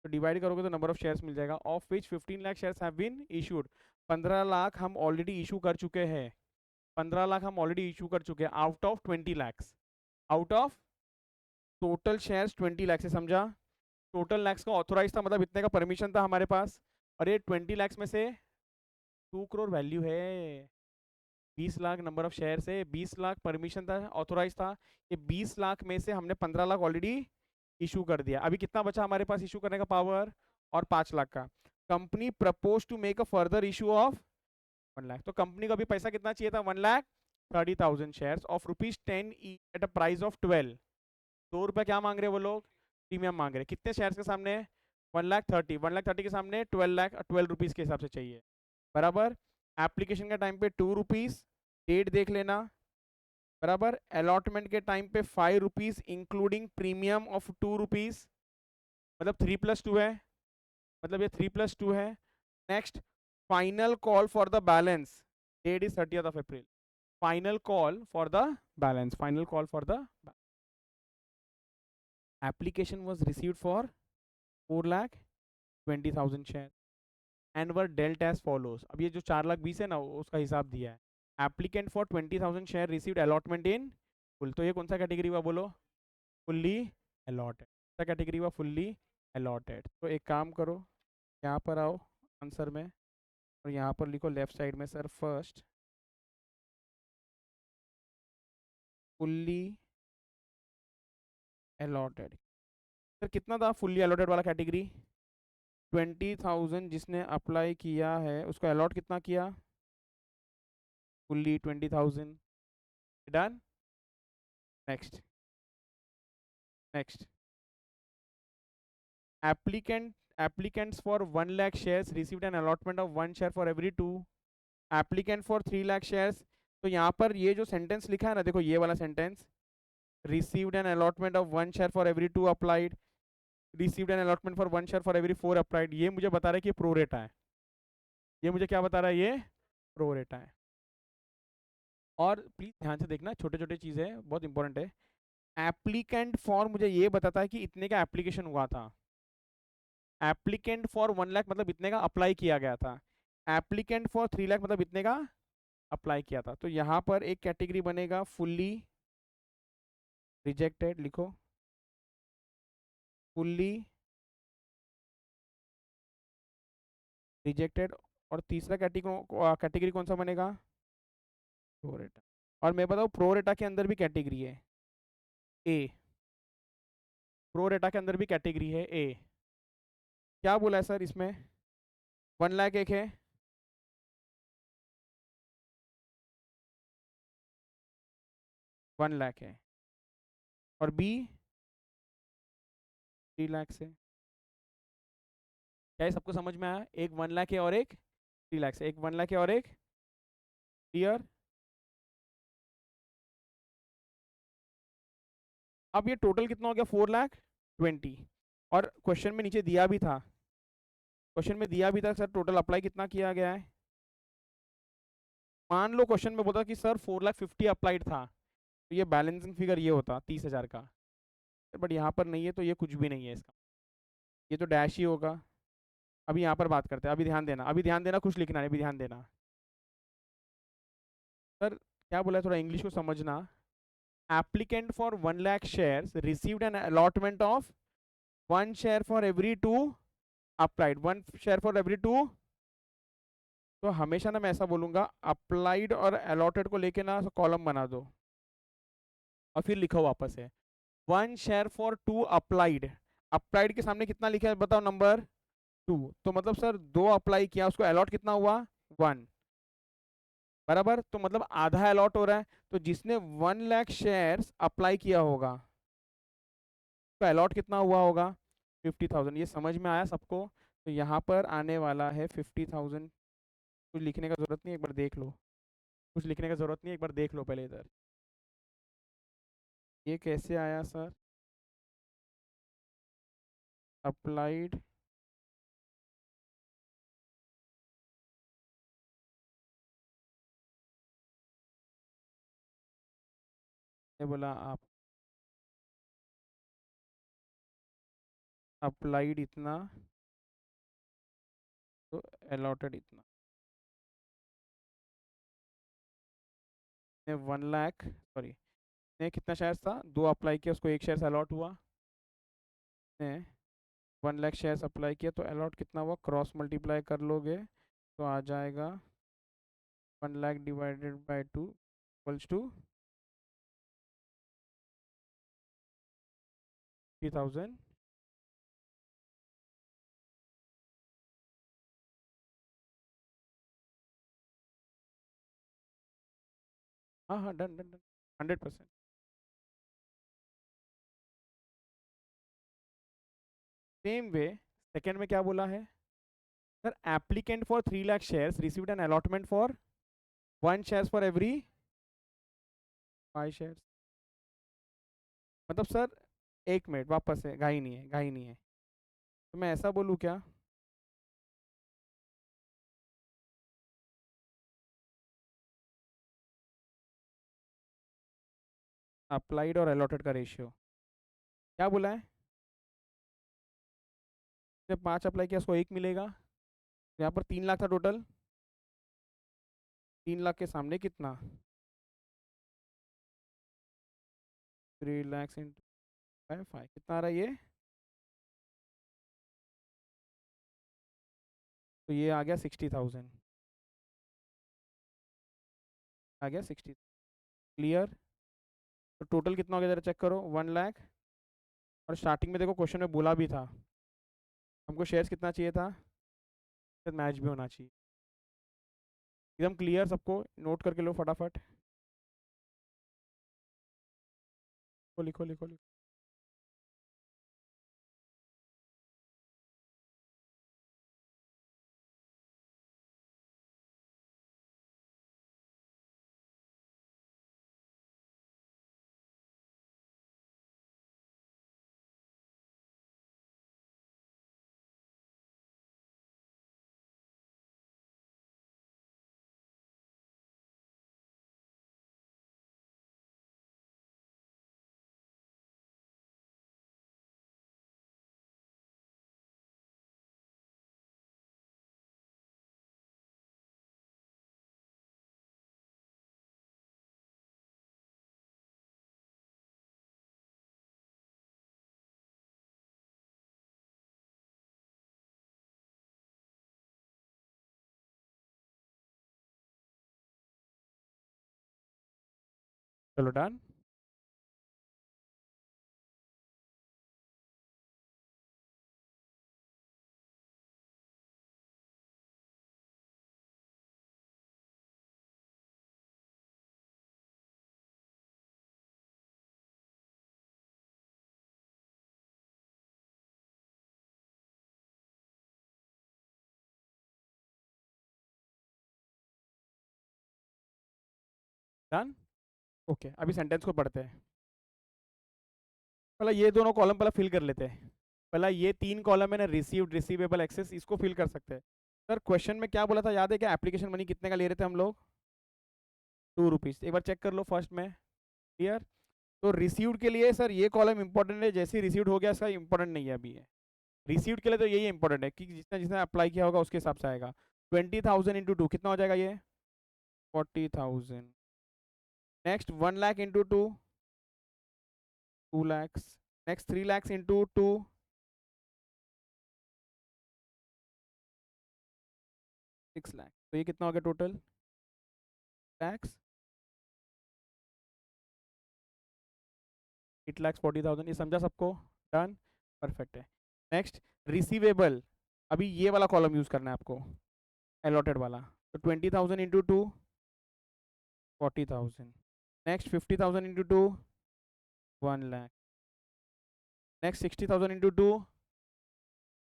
तो डिवाइड करोगे तो नंबर ऑफ शेयर्स मिल जाएगा, of which 15 lakh shares have been issued. 15 lakh हम ऑलरेडी इशू कर चुके हैं, 15 लाख हम ऑलरेडी इशू कर चुके हैं out of 20 lakhs, out of total shares 20 lakh से, समझा? टोटल लैक्स का ऑथोराइज था, मतलब इतने का परमिशन था हमारे पास, और ये 20 लैक्स में से 2 करोड़ वैल्यू है। 20 लाख नंबर ऑफ शेयर से 20 लाख परमिशन था, ऑथोराइज था। ये 20 लाख में से हमने 15 लाख ऑलरेडी इशू कर दिया। अभी कितना बचा हमारे पास इशू करने का पावर? और 5 लाख का। Company propose to make a further issue of 1 lakh. तो कंपनी को अभी पैसा कितना चाहिए था? 1,30,000 share of ₹10 at a price of 12। ₹2 क्या मांग रहे हैं वो लोग? प्रीमियम मांग रहे हैं। कितने शेयर्स के सामने? 1,30,000। 1,30,000 के सामने 12 रुपीज के हिसाब से चाहिए, बराबर। एप्लीकेशन के टाइम पे ₹2, डेट देख लेना, बराबर। अलॉटमेंट के टाइम पे ₹5 इंक्लूडिंग प्रीमियम ऑफ ₹2, मतलब 3+2 है, मतलब ये 3+2 है। Next, final call for the balance, date is 30th of April। Final call for the balance, final call for the application was received for 4,20,000 share and were dealt as follows. अब ये जो 4,20,000 है ना, उसका हिसाब दिया है। Applicant for 20,000 share received allotment in full. तो ये कौन सा कैटेगरी हुआ बोलो? Fully allotted. कौन सा कैटेगरी हुआ? Fully allotted. तो एक काम करो, यहाँ पर आओ आंसर में, और यहाँ पर लिखो लेफ्ट साइड में sir first fully allotted. Sir कितना था फुल्ली अलॉटेड वाला कैटेगरी? 20,000 जिसने अप्लाई किया है उसको अलॉट कितना किया? Fully 20,000। Done. Next, next. applicants for 1 lakh shares received an allotment of 1 share for every 2। applicant for 3 lakh shares। तो यहाँ पर ये जो सेंटेंस लिखा है ना, देखो ये वाला sentence, received an allotment of 1 share for every 2 applied, received an allotment for 1 share for every 4 applied, ये मुझे बता रहा है कि प्रो रेटा है। ये मुझे क्या बता रहा है? ये प्रो रेटा है। और प्लीज ध्यान से देखना, छोटे छोटे चीजें बहुत इंपॉर्टेंट है। एप्लीकेंट फॉर मुझे ये बताता है कि इतने का एप्लीकेशन हुआ था। एप्लीकेंट फॉर 1 लाख मतलब इतने का अप्लाई किया गया था। एप्लीकेंट फॉर 3 लाख मतलब इतने का अप्लाई किया था। तो यहाँ पर एक कैटेगरी बनेगा फुल्ली रिजेक्टेड, लिखो फुल्ली रिजेक्टेड। और तीसरा कैटेगरी कौन सा बनेगा? प्रोरेटा। और मैं बताऊँ प्रोरेटा के अंदर भी कैटेगरी है ए। प्रोरेटा के अंदर भी कैटेगरी है ए। क्या बोला है सर इसमें? 1 लाख एक है, 1 लाख है, और बी 3 लाख से। क्या ये सबको समझ में आया? एक 1 लाख है और एक 3 लाख से, एक 1 लाख है और एक क्लियर। अब ये टोटल कितना हो गया? 4,20,000। और क्वेश्चन में नीचे दिया भी था, क्वेश्चन में दिया भी था सर टोटल अप्लाई कितना किया गया है। मान लो क्वेश्चन में बोलता कि सर 4,50,000 अप्लाइड था, तो ये बैलेंसिंग फिगर ये होता 30,000 का। बट यहाँ पर नहीं है, तो ये कुछ भी नहीं है इसका, ये तो डैश ही होगा। अभी यहाँ पर बात करते हैं, अभी ध्यान देना, अभी ध्यान देना, कुछ लिखना है, अभी ध्यान देना। सर क्या बोला है, थोड़ा इंग्लिश को समझना। Applicant for 1 lakh shares received an allotment of 1 share for every 2 applied, 1 share for every 2। तो हमेशा ना मैं ऐसा बोलूंगा, अप्लाइड और अलॉटेड को लेके ना कॉलम बना दो और फिर लिखो वापस है 1 शेयर फॉर 2 अप्लाइड। अप्लाइड के सामने कितना लिखा है बताओ? नंबर 2। तो मतलब सर 2 अप्लाई किया, उसको अलॉट कितना हुआ? 1, बराबर। तो मतलब आधा अलॉट हो रहा है। तो जिसने 1 लाख शेयर्स अप्लाई किया होगा तो अलॉट कितना हुआ होगा? 50,000। ये समझ में आया सबको? तो यहाँ पर आने वाला है 50,000। कुछ लिखने का जरूरत नहीं, एक बार देख लो, कुछ लिखने का जरूरत नहीं, एक बार देख लो पहले इधर। ये कैसे आया सर? अप्लाइड ने बोला आप अप्लाइड इतना तो अलॉटेड इतना। 1 लाख, सॉरी, ने कितना शेयर्स था? 2 अप्लाई किया, उसको 1 शेयर अलॉट हुआ। ने 1 लाख शेयर्स अप्लाई किया तो अलॉट कितना हुआ? क्रॉस मल्टीप्लाई कर लोगे तो आ जाएगा 1 लाख डिवाइडेड बाई 2 इक्वल्स टू 50,000। हाँ हाँ, done done done, 100%। Same way second में क्या बोला है sir, applicant for 3 lakh shares received an allotment for 1 shares for every 5 shares. मतलब सर, एक मिनट, वापस से, घाई नहीं है, घाई नहीं है। तो मैं ऐसा बोलूँ क्या, अप्लाइड और अलॉटेड का रेशियो क्या बोला है, जब 5 अप्लाई किया उसको 1 मिलेगा। यहाँ पर 3 लाख था टोटल, 3 लाख के सामने कितना, 3 lakhs इंटू 5 कितना आ रहा है ये, तो ये आ गया 60,000, आ गया 60। क्लियर। तो टोटल कितना हो गया जरा चेक करो, 1 लाख। और स्टार्टिंग में देखो क्वेश्चन में बोला भी था हमको शेयर्स कितना चाहिए था, मैच भी होना चाहिए। एकदम क्लियर सबको, नोट करके लो फटाफट। लिखो लिखो लिखो। चलो डन। डन। ओके, अभी सेंटेंस को पढ़ते हैं। पहले ये दोनों कॉलम पहले फिल कर लेते हैं। पहला ये 3 कॉलम है ना, रिसीव्ड, रिसीवेबल, एक्सेस, इसको फिल कर सकते हैं। सर क्वेश्चन में क्या बोला था याद है क्या, एप्लीकेशन मनी कितने का ले रहे थे हम लोग, 2 रुपीज़। एक बार चेक कर लो फर्स्ट में। क्लियर। तो रिसीव्ड के लिए सर ये कॉलम इंपॉर्टेंट है, जैसे रिसीव्ड हो गया इसका इंपॉर्टेंट नहीं है अभी है। रिसीव्ड के लिए तो यही इंपॉर्टेंट है कि जिसने जिसने अप्लाई किया होगा उसके हिसाब से आएगा। 20,000 इंटू 2 कितना हो जाएगा ये, 40,000। Next 1 lakh into 2, 2 lakhs। Next 3 lakhs into 2, 6 lakh. तो ये कितना हो गया टोटल, लैक्स, 8,40,000। ये समझा सबको, डन, परफेक्ट है। नेक्स्ट रिसीवेबल, अभी ये वाला कॉलम यूज करना है आपको, अलॉटेड वाला। तो 20,000 into 2, 40,000। Next 50,000 into 2, 1 lakh. Next 60,000 into 2,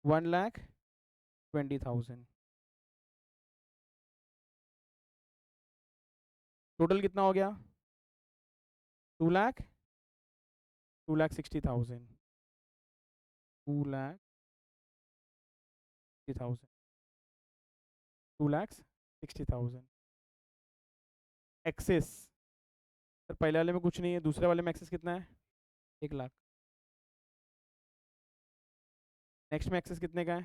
1,20,000। Total कितना हो गया, 2 लाख, 2,60,000, 2,60,000, 2,60,000। एक्सेस, सर पहले वाले में कुछ नहीं है, दूसरे वाले में एक्सेस कितना है, 1 लाख। नेक्स्ट में एक्सेस कितने का है,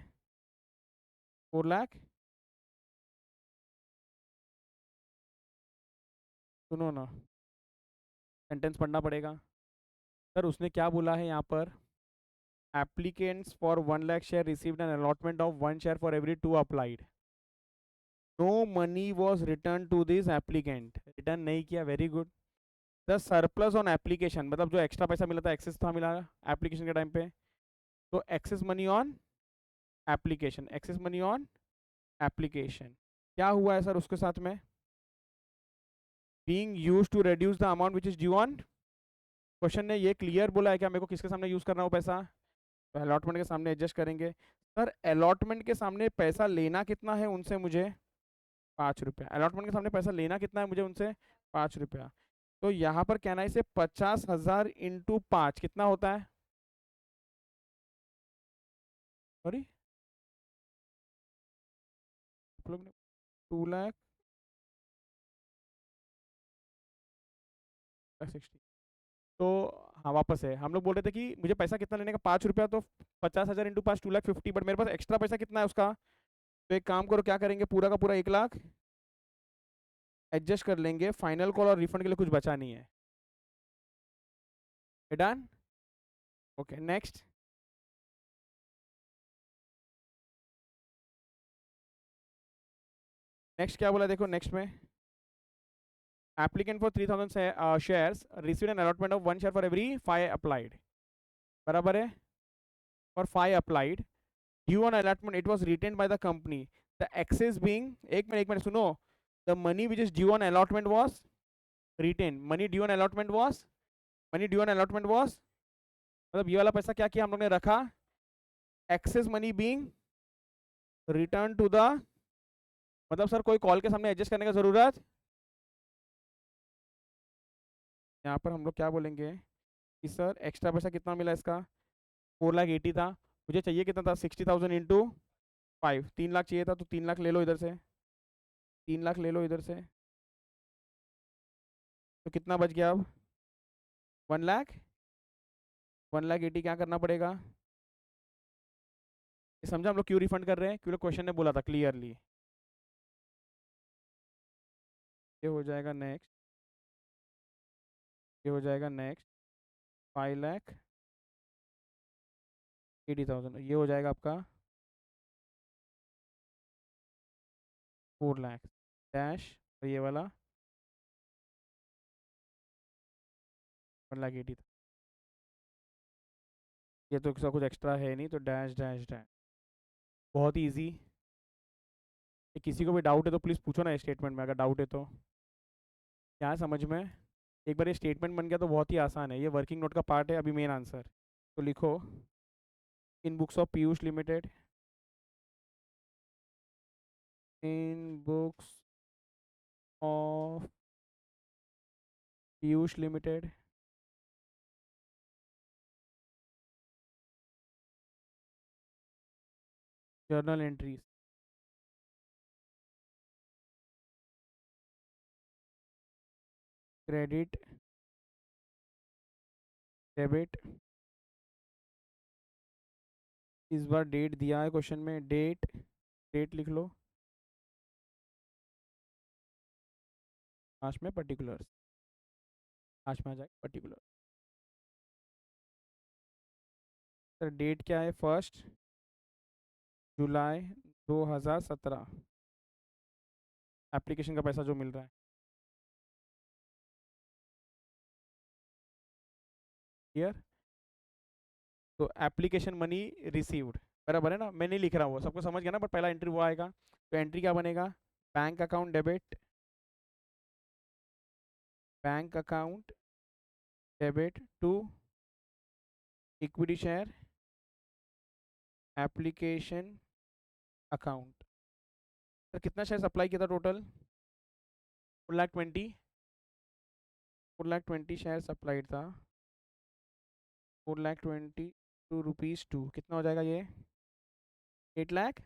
4 लाख। सुनो ना, सेंटेंस पढ़ना पड़ेगा। सर उसने क्या बोला है यहाँ पर, applicants for 1 lakh share received an allotment of 1 share for every 2 applied. No money was return to this applicant, return नहीं किया, very good. The surplus on application, मतलब जो एक्स्ट्रा पैसा मिला था, एक्सेस था मिला एप्लीकेशन के टाइम पे, तो excess money on application, excess money on application क्या हुआ है सर उसके साथ में? Being used to reduce the amount which is due on. Question ने ये क्लियर बोला है क्या मेरे को किसके सामने यूज करना हो पैसा? तो अलॉटमेंट के सामने एडजस्ट करेंगे। सर अलॉटमेंट के सामने पैसा लेना कितना है उनसे मुझे? 5 रुपया। अलॉटमेंट के सामने पैसा लेना कितना है मुझे उनसे? 5 रुपया। तो यहाँ पर कहना है इसे 50,000 इंटू 5 कितना होता है? सॉरी, 2 लाख 60। तो हाँ वापस है, हम लोग बोल रहे थे कि मुझे पैसा कितना लेने का? 5 रुपया। तो 50,000 इंटू 5 2,50,000, बट मेरे पास एक्स्ट्रा पैसा कितना है उसका? तो एक काम करो, क्या करेंगे, पूरा का पूरा 1 लाख एडजस्ट कर लेंगे। फाइनल कॉल और रिफंड के लिए कुछ बचा नहीं है। डन। Okay next. नेक्स्ट क्या बोला देखो, नेक्स्ट में applicant for 3,000 shares received an allotment of 1 share for every 5 applied. बराबर है। For 5 applied due on allotment it was retained by the company, the excess being, एक मिनट सुनो, the money which is due on allotment was retain, money due on allotment was, money due on allotment was, मतलब ये वाला पैसा क्या किया हम लोग ने, रखा। Excess money being return to the, मतलब सर कोई कॉल के सामने एडजस्ट करने का जरूरत, यहाँ पर हम लोग क्या बोलेंगे कि सर एक्स्ट्रा पैसा कितना मिला इसका? 4,80,000 था, मुझे चाहिए कितना था? 60,000 इंटू 5, 3 लाख चाहिए था, तो 3 लाख ले लो इधर से, 3 लाख ले लो इधर से, तो कितना बच गया अब? 1 लाख, 1,80,000 क्या करना पड़ेगा? ये समझा हम लोग क्यों रिफंड कर रहे हैं? क्योंकि क्वेश्चन ने बोला था क्लियरली। ये हो जाएगा नेक्स्ट, ये हो जाएगा नेक्स्ट 5,80,000, ये हो जाएगा आपका 4 लाख डैश, और ये वाला 1,80,000। ये तो कुछ एक्स्ट्रा है नहीं, तो डैश डैश डैश। बहुत ही ईजी। किसी को भी डाउट है तो प्लीज़ पूछो ना स्टेटमेंट में, अगर डाउट है तो। क्या है समझ में? एक बार ये स्टेटमेंट बन गया तो बहुत ही आसान है, ये वर्किंग नोट का पार्ट है। अभी मेन आंसर तो लिखो, in books of Piyush limited, in books of Piyush limited journal entries, credit debit, इस बार डेट दिया है क्वेश्चन में, डेट, डेट लिख लो, लास्ट में पर्टिकुलर्स, लास्ट में आ जाए पर्टिकुलर। सर डेट क्या है? 1 जुलाई 2017, एप्लीकेशन का पैसा जो मिल रहा है। क्लियर? तो एप्लीकेशन मनी रिसीव्ड, बराबर है ना? मैं नहीं लिख रहा, वो सबको समझ गया ना, बट पहला एंट्री वो आएगा। तो एंट्री क्या बनेगा? Bank account debit, bank account debit to equity share application account. Sir कितना शेयर अप्लाई किया था टोटल? 4,20,000, 4,20,000 शेयर अप्लाइड था। 4,20,000 कितना हो जाएगा ये? 8 लाख।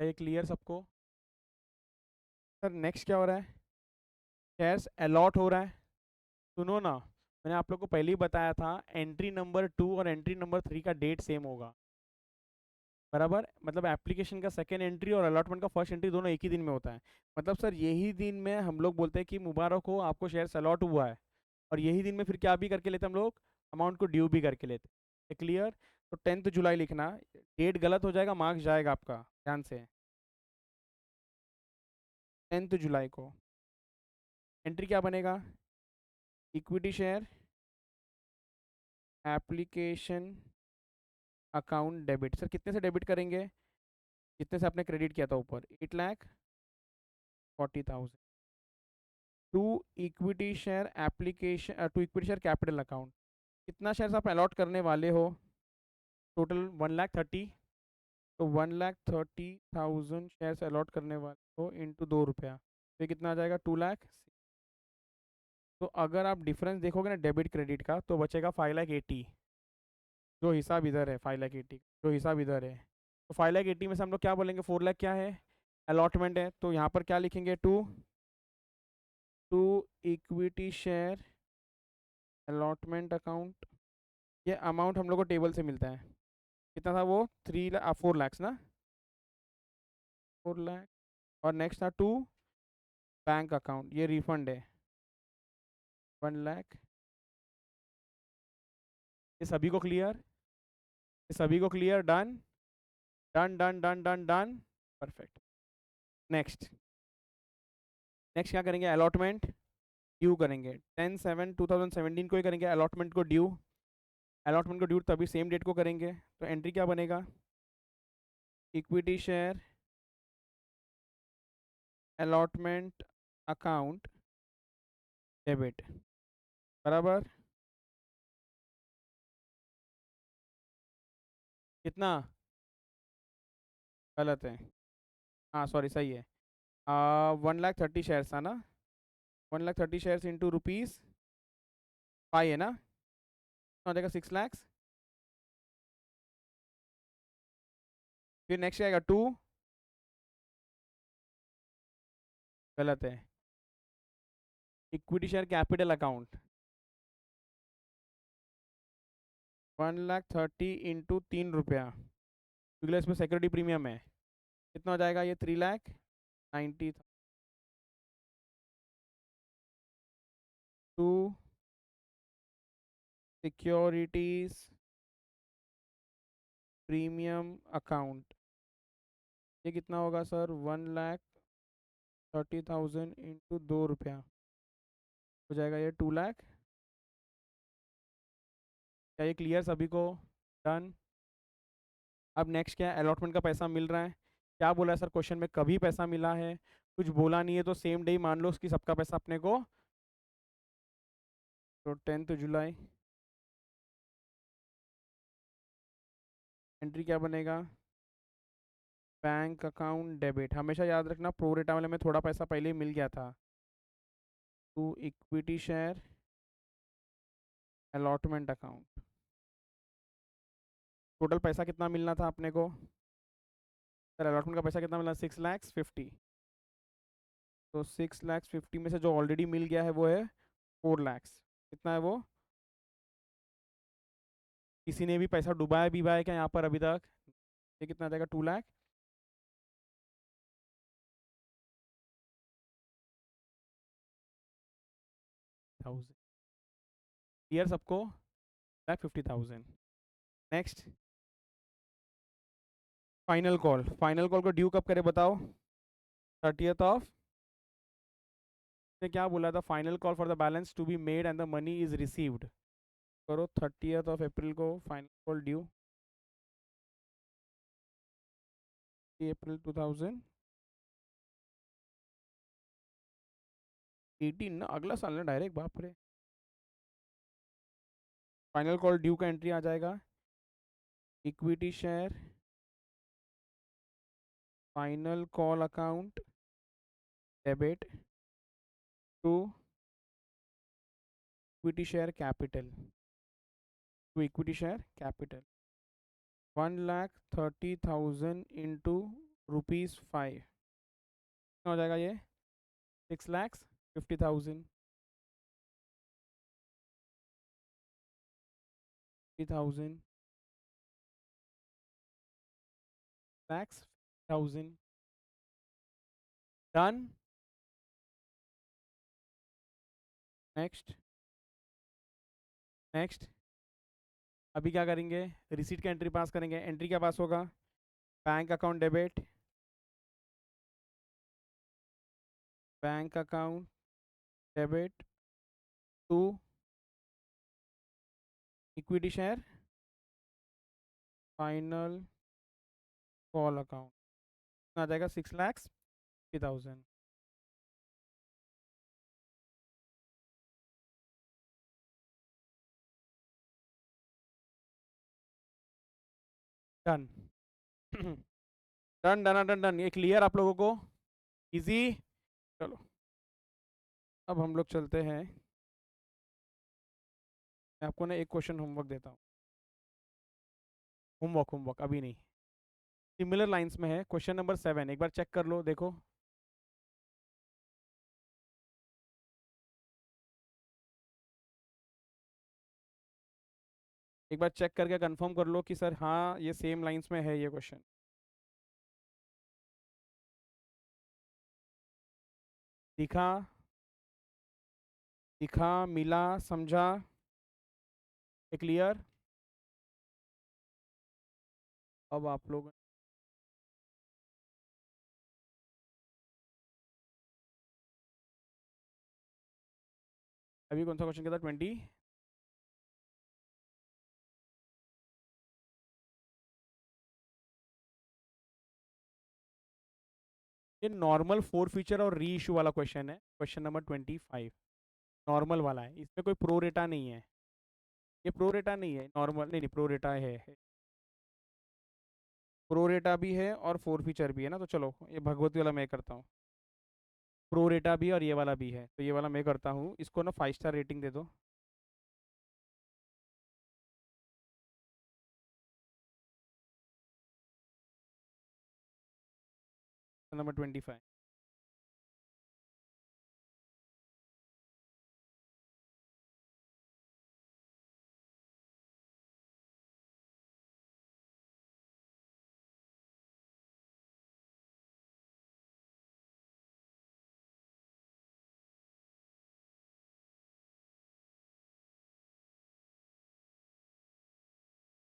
है ये क्लियर सबको? सर नेक्स्ट क्या हो रहा है? शेयर्स अलॉट हो रहा है। सुनो ना, मैंने आप लोग को पहले ही बताया था, एंट्री नंबर 2 और एंट्री नंबर 3 का डेट सेम होगा। बराबर, मतलब एप्लीकेशन का सेकेंड एंट्री और अलॉटमेंट का फर्स्ट एंट्री दोनों एक ही दिन में होता है। मतलब सर यही दिन में हम लोग बोलते हैं कि मुबारक हो, आपको शेयर्स अलॉट हुआ है, और यही दिन में फिर क्या भी करके लेते हम लोग? अमाउंट को ड्यू भी करके लेते हैं। क्लियर? तो 10 जुलाई लिखना, डेट गलत हो जाएगा, मार्क्स जाएगा आपका, ध्यान से। 10 जुलाई को। एंट्री क्या बनेगा? Equity share application account debit. Sir कितने से डेबिट करेंगे? कितने से आपने क्रेडिट किया था ऊपर? 8,40,000 to equity share application, to equity share capital account. कितना शेयर्स आप अलॉट करने वाले हो? टोटल 1,30,000। तो 1,30,000 शेयर्स अलॉट करने वाले हो इंटू ₹2, तो ये कितना आ जाएगा? 2,00,000। तो अगर आप डिफरेंस देखोगे ना डेबिट क्रेडिट का, तो बचेगा 5,80,000। जो हिसाब इधर है 5,80,000, जो हिसाब इधर है, तो 5,80,000 में से हम लोग क्या बोलेंगे? 4,00,000 क्या है? अलॉटमेंट है। तो यहाँ पर क्या लिखेंगे? To equity share allotment account. ये अमाउंट हम लोग को टेबल से मिलता है। कितना था वो? 4 lakhs ना? 4 लाख। और नेक्स्ट था टू बैंक अकाउंट, ये रिफंड है 1 लाख। ये सभी को क्लियर? ये सभी को clear? Done done done done done done. Perfect. Next next क्या करेंगे? अलॉटमेंट ड्यू करेंगे। 10/7/2017 को ही करेंगे अलॉटमेंट को ड्यू। अलॉटमेंट को ड्यू तभी सेम डेट को करेंगे। तो एंट्री क्या बनेगा? Equity share allotment account debit बराबर कितना? गलत है। हाँ सॉरी, सही है। 1,30,000 शेयर्स था ना? 1,30,000 शेयर्स इंटू ₹5 है ना? हो जाएगा 6 lakhs। फिर नेक्स्ट आएगा टू। गलत है। Equity share capital account 1,30,000 into ₹3, क्योंकि इसमें सिक्योरिटी प्रीमियम है। कितना हो जाएगा ये? 3,90,000 टू सिक्योरिटीज प्रीमियम अकाउंट। ये कितना होगा सर? 1,30,000 इंटू ₹2 हो जाएगा ये 2 लाख। क्या ये क्लियर सभी को? डन। अब नेक्स्ट क्या है? अलॉटमेंट का पैसा मिल रहा है। क्या बोला है सर क्वेश्चन में? कभी पैसा मिला है? कुछ बोला नहीं है, तो सेम डे ही मान लो उसकी सबका पैसा अपने को। तो 10 जुलाई एंट्री क्या बनेगा? Bank account debit. हमेशा याद रखना प्रो रेटा वाले में थोड़ा पैसा पहले ही मिल गया था। To equity share allotment account. Total पैसा कितना मिलना था अपने को? सर अलॉटमेंट का पैसा कितना मिला? 6,50,000। तो 6,50,000 में से जो ऑलरेडी मिल गया है वो है 4 lakhs। कितना है वो? किसी ने भी पैसा डुबाया भी है क्या यहाँ पर अभी तक? ये कितना आ जाएगा? 2 लाख। थाउजेंड। क्लियर सबको? 1,50,000। Next final call. Final call को ड्यू कब करे बताओ? 30th ने क्या बोला था? Final call for the balance to be made and the money is received. करो 30th अप्रैल को फाइनल कॉल ड्यू। अप्रैल 2018 ना? अगला साल ना डायरेक्ट? बाप रे। फाइनल कॉल ड्यू का एंट्री आ जाएगा equity share final call account debit to equity share capital. To equity share capital 1,30,000 into ₹5 हो जाएगा ये? 6,50,000। 3,000 lakhs 1,000। डन। नेक्स्ट नेक्स्ट अभी क्या करेंगे? रिसीट का एंट्री पास करेंगे। एंट्री क्या पास होगा? Bank account debit bank account debit to equity share final call account आ जाएगा 6,50,000। Done. Done done done done, ये क्लियर आप लोगों को? इजी। चलो अब हम लोग चलते हैं, मैं आपको ना एक क्वेश्चन होमवर्क देता हूँ। होमवर्क होमवर्क अभी नहीं, सिमिलर लाइंस में है। क्वेश्चन नंबर 7 एक बार चेक कर लो, देखो। एक बार चेक करके कंफर्म कर लो कि सर हाँ ये सेम लाइंस में है ये क्वेश्चन। दिखा? दिखा, मिला, समझा? क्लियर? अब आप लोग अभी कौन सा क्वेश्चन क्या था? 20? ये नॉर्मल फोर फीचर और री इशू वाला क्वेश्चन है, क्वेश्चन नंबर 25। नॉर्मल वाला है, इसमें कोई प्रो रेटा नहीं है। ये प्रो रेटा नहीं है, नॉर्मल नहीं, नहीं प्रो रेटा है। प्रो रेटा भी है और फोर फीचर भी है ना, तो चलो ये भगवती वाला मैं करता हूँ। प्रो रेटा भी और ये वाला भी है, तो ये वाला मैं करता हूँ। इसको ना 5 स्टार रेटिंग दे दो। नंबर 25।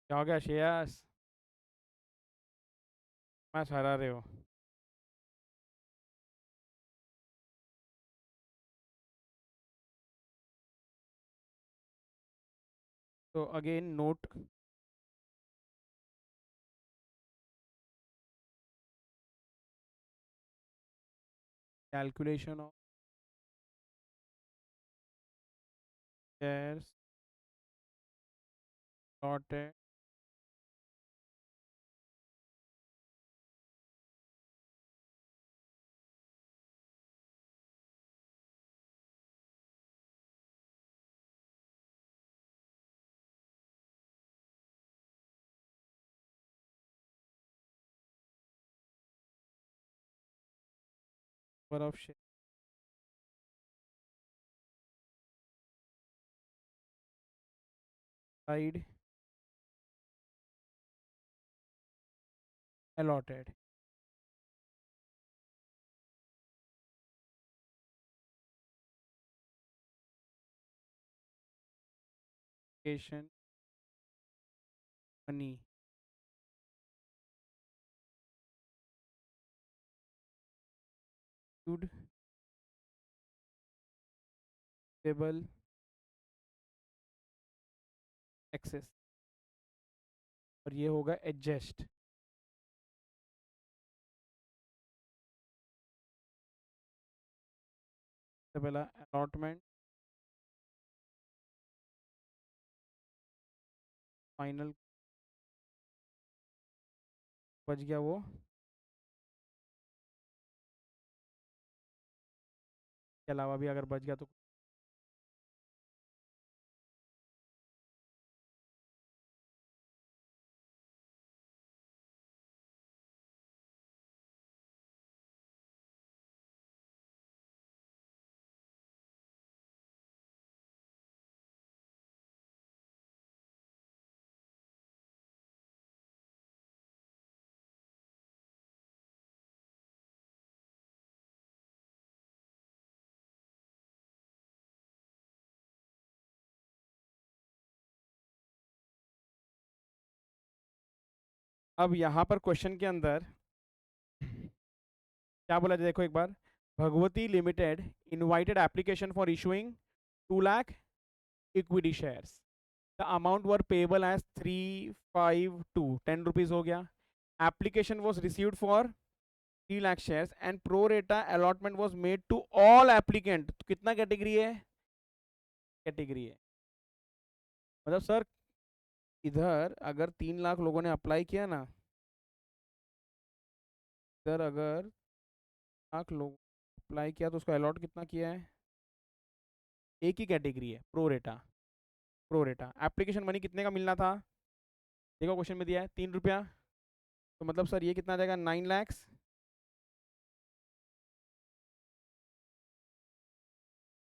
क्या हो गया श्रेयस? मैच हरा रहे हो। तो again note, calculation of shares allotted number of side allotted allocation money should table access, और ये होगा एडजस्ट। तो पहला अलॉटमेंट, फाइनल बच गया वो, के अलावा भी अगर बच गया तो अब यहाँ पर क्वेश्चन के अंदर क्या बोला जाए देखो एक बार। Bhagwati Limited invited application for issuing 2 lakh equity shares. The amount were payable as 352, 10 rupees हो गया. Application was received for 3 lakh shares and pro rata allotment was made to all applicant. तो कितना कैटेगरी है? Category है. मतलब sir इधर अगर 3 लाख लोगों ने अप्लाई किया ना, इधर अगर लाख लोग अप्लाई किया तो उसको अलॉट कितना किया है? एक ही कैटेगरी है, प्रो रेटा. प्रो रेटा एप्लीकेशन मनी कितने का मिलना था? देखो क्वेश्चन में दिया है 3 रुपया. तो मतलब सर ये कितना आ जाएगा? 9 लैक्स.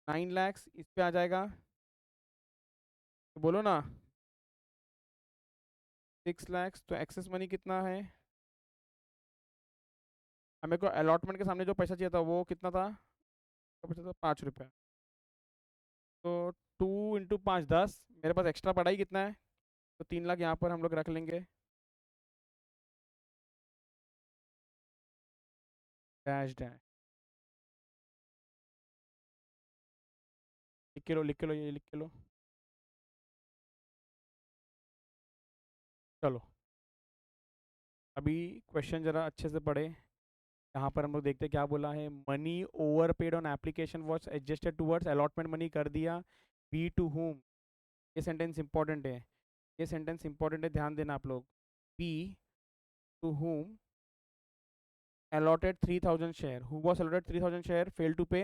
9 लैक्स इस पे आ जाएगा. तो बोलो ना 6 लैक्स. तो एक्सेस मनी कितना है? हमें को अलॉटमेंट के सामने जो पैसा चाहिए था वो कितना था? तो पैसा था 5 रुपया. तो 2 × 5 10. मेरे पास एक्स्ट्रा पड़ा ही कितना है? तो 3 लाख यहाँ पर हम लोग रख लेंगे. Dash dash. लिख के लो, लिख के लो, ये लिख के लो. चलो अभी क्वेश्चन जरा अच्छे से पढ़े. यहाँ पर हम लोग देखते हैं क्या बोला है. Money over paid on application was adjusted towards allotment money कर दिया. B to whom. ये सेंटेंस इंपॉर्टेंट है. ये सेंटेंस इंपॉर्टेंट है, ध्यान देना आप लोग. B to whom allotted 3000 share. Who was allotted 3000 share failed to pay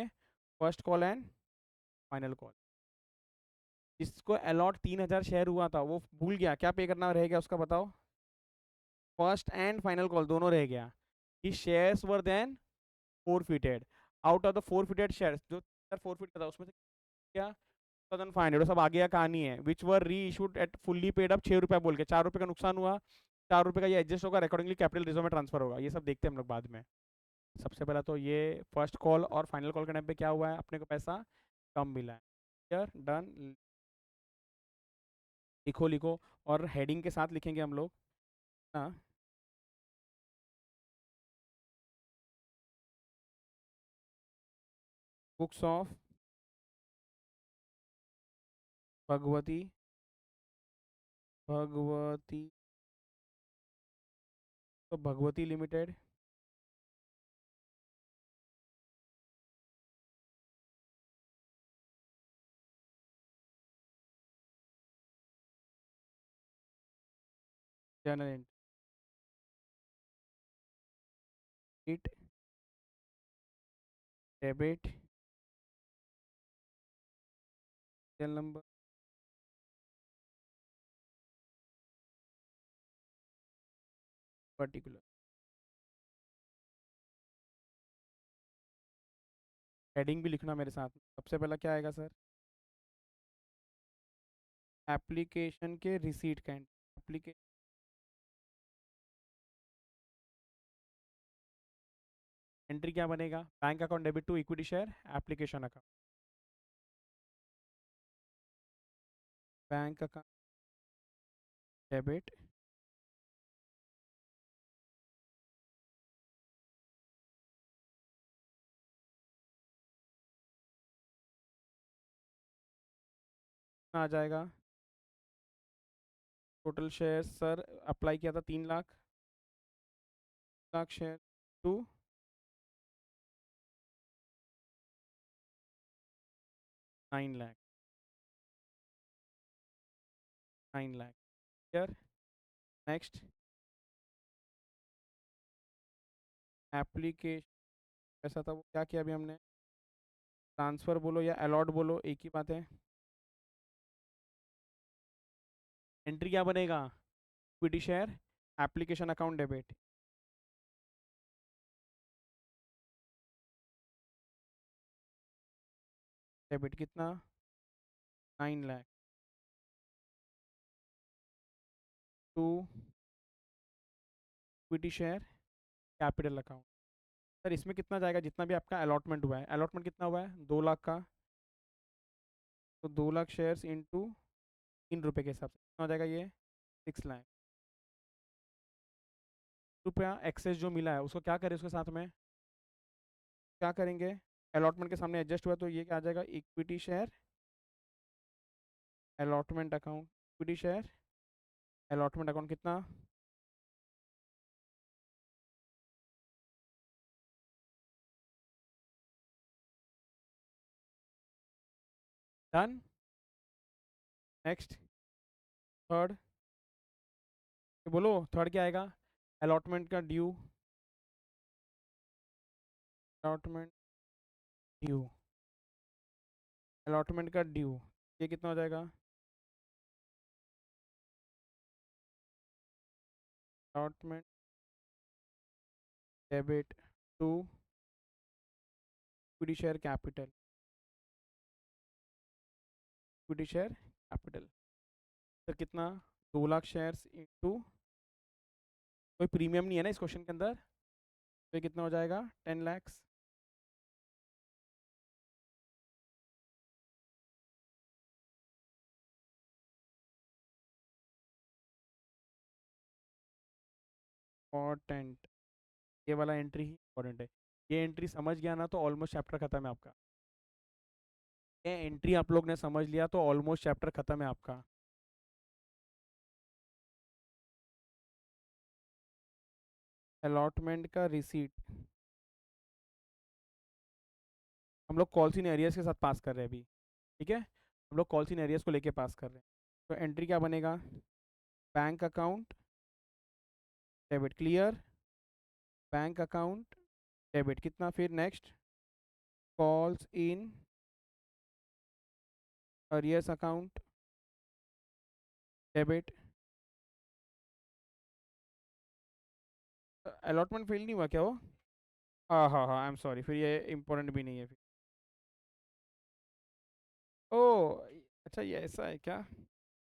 first call and final call. जिसको अलॉट 3000 शेयर हुआ था वो भूल गया, क्या पे करना रह गया उसका बताओ? फर्स्ट एंड फाइनल कॉल दोनों रह गया. ही shares were then forfeited. Out of the forfeited shares, जो फोरफिट था उसमें से क्या 2500 सब आ गया कहानी है. विच वर री issued at fully paid up 6 रुपया बोल के. 4 रुपये का नुकसान हुआ. 4 रुपये का ये एडजस्ट होगा, अकॉर्डिंगली कैपिटल रिजर्व में ट्रांसफर होगा. ये सब देखते हैं हम लोग बाद में. सबसे पहला तो ये फर्स्ट कॉल और फाइनल कॉल के टाइम पे क्या हुआ है, अपने को पैसा कम मिला है. Clear done. लिखो लिखो. और हेडिंग के साथ लिखेंगे हम लोग. हाँ. Books of Bhagwati. भगवती. तो Bhagwati limited journal entry debit serial number particular. Heading भी लिखना मेरे साथ. सबसे पहला क्या आएगा सर? एप्लीकेशन के रिसीट का एप्लीकेशन. एंट्री क्या बनेगा? Bank account debit to equity share application account. Bank account debit आ जाएगा. टोटल शेयर सर अप्लाई किया था 3 lakh. Lakh share to 9 lakh. 9 lakh. Clear. Next application. ऐसा था वो क्या किया अभी हमने? ट्रांसफ़र बोलो या अलॉट बोलो, एक ही बात है. एंट्री क्या बनेगा? Equity share application account debit. Debit कितना? 9 lakh to equity share capital account. Sir इसमें कितना जाएगा? जितना भी आपका अलॉटमेंट हुआ है. अलॉटमेंट कितना हुआ है? 2 लाख का. तो 2 लाख शेयर्स इंटू 3 रुपये के हिसाब से कितना हो जाएगा? ये 6 लाख रुपया. एक्सेस जो मिला है उसको क्या करें उसके साथ में? क्या करेंगे, अलॉटमेंट के सामने एडजस्ट हुआ तो ये क्या आ जाएगा, equity share allotment account, equity share allotment account कितना, डन। नेक्स्ट थर्ड, बोलो थर्ड क्या आएगा, अलॉटमेंट का ड्यू, अलॉटमेंट ड्यू, अलॉटमेंट का ड्यू, ये कितना हो जाएगा, allotment debit to equity share capital, equity share capital, तो कितना, 2 लाख शेयर्स इंटू, कोई प्रीमियम नहीं है ना इस क्वेश्चन के अंदर, तो ये कितना हो जाएगा 10 lakhs, इंपॉर्टेंट, ये वाला एंट्री ही इंपॉर्टेंट है। ये एंट्री समझ गया ना तो ऑलमोस्ट चैप्टर खत्म है आपका, ये एंट्री आप लोग ने समझ लिया तो ऑलमोस्ट चैप्टर खत्म है आपका। अलॉटमेंट का रिसीट, हम लोग कॉल सीन एरियाज के साथ पास कर रहे हैं अभी, ठीक है, हम लोग कॉल सीन एरियाज को लेके पास कर रहे हैं। तो एंट्री क्या बनेगा, bank account debit, clear, bank account debit कितना, फिर next calls in arrears account debit, allotment fail नहीं हुआ क्या वो, हाँ हाँ हाँ, आई एम सॉरी, फिर ये इंपॉर्टेंट भी नहीं है फिर, ओ अच्छा ये ऐसा है क्या,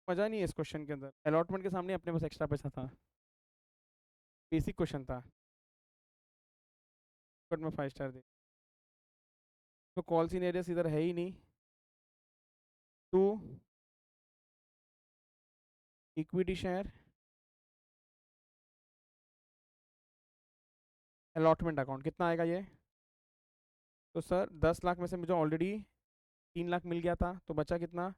मज़ा नहीं है इस क्वेश्चन के अंदर, अलॉटमेंट के सामने अपने पास एक्स्ट्रा पैसा था, बेसिक क्वेश्चन था, बट मैं 5 स्टार दे, तो कॉल सीन एरियस इधर है ही नहीं, to equity share allotment account कितना आएगा ये, तो सर 10 लाख में से मुझे ऑलरेडी 3 लाख मिल गया था, तो बचा कितना,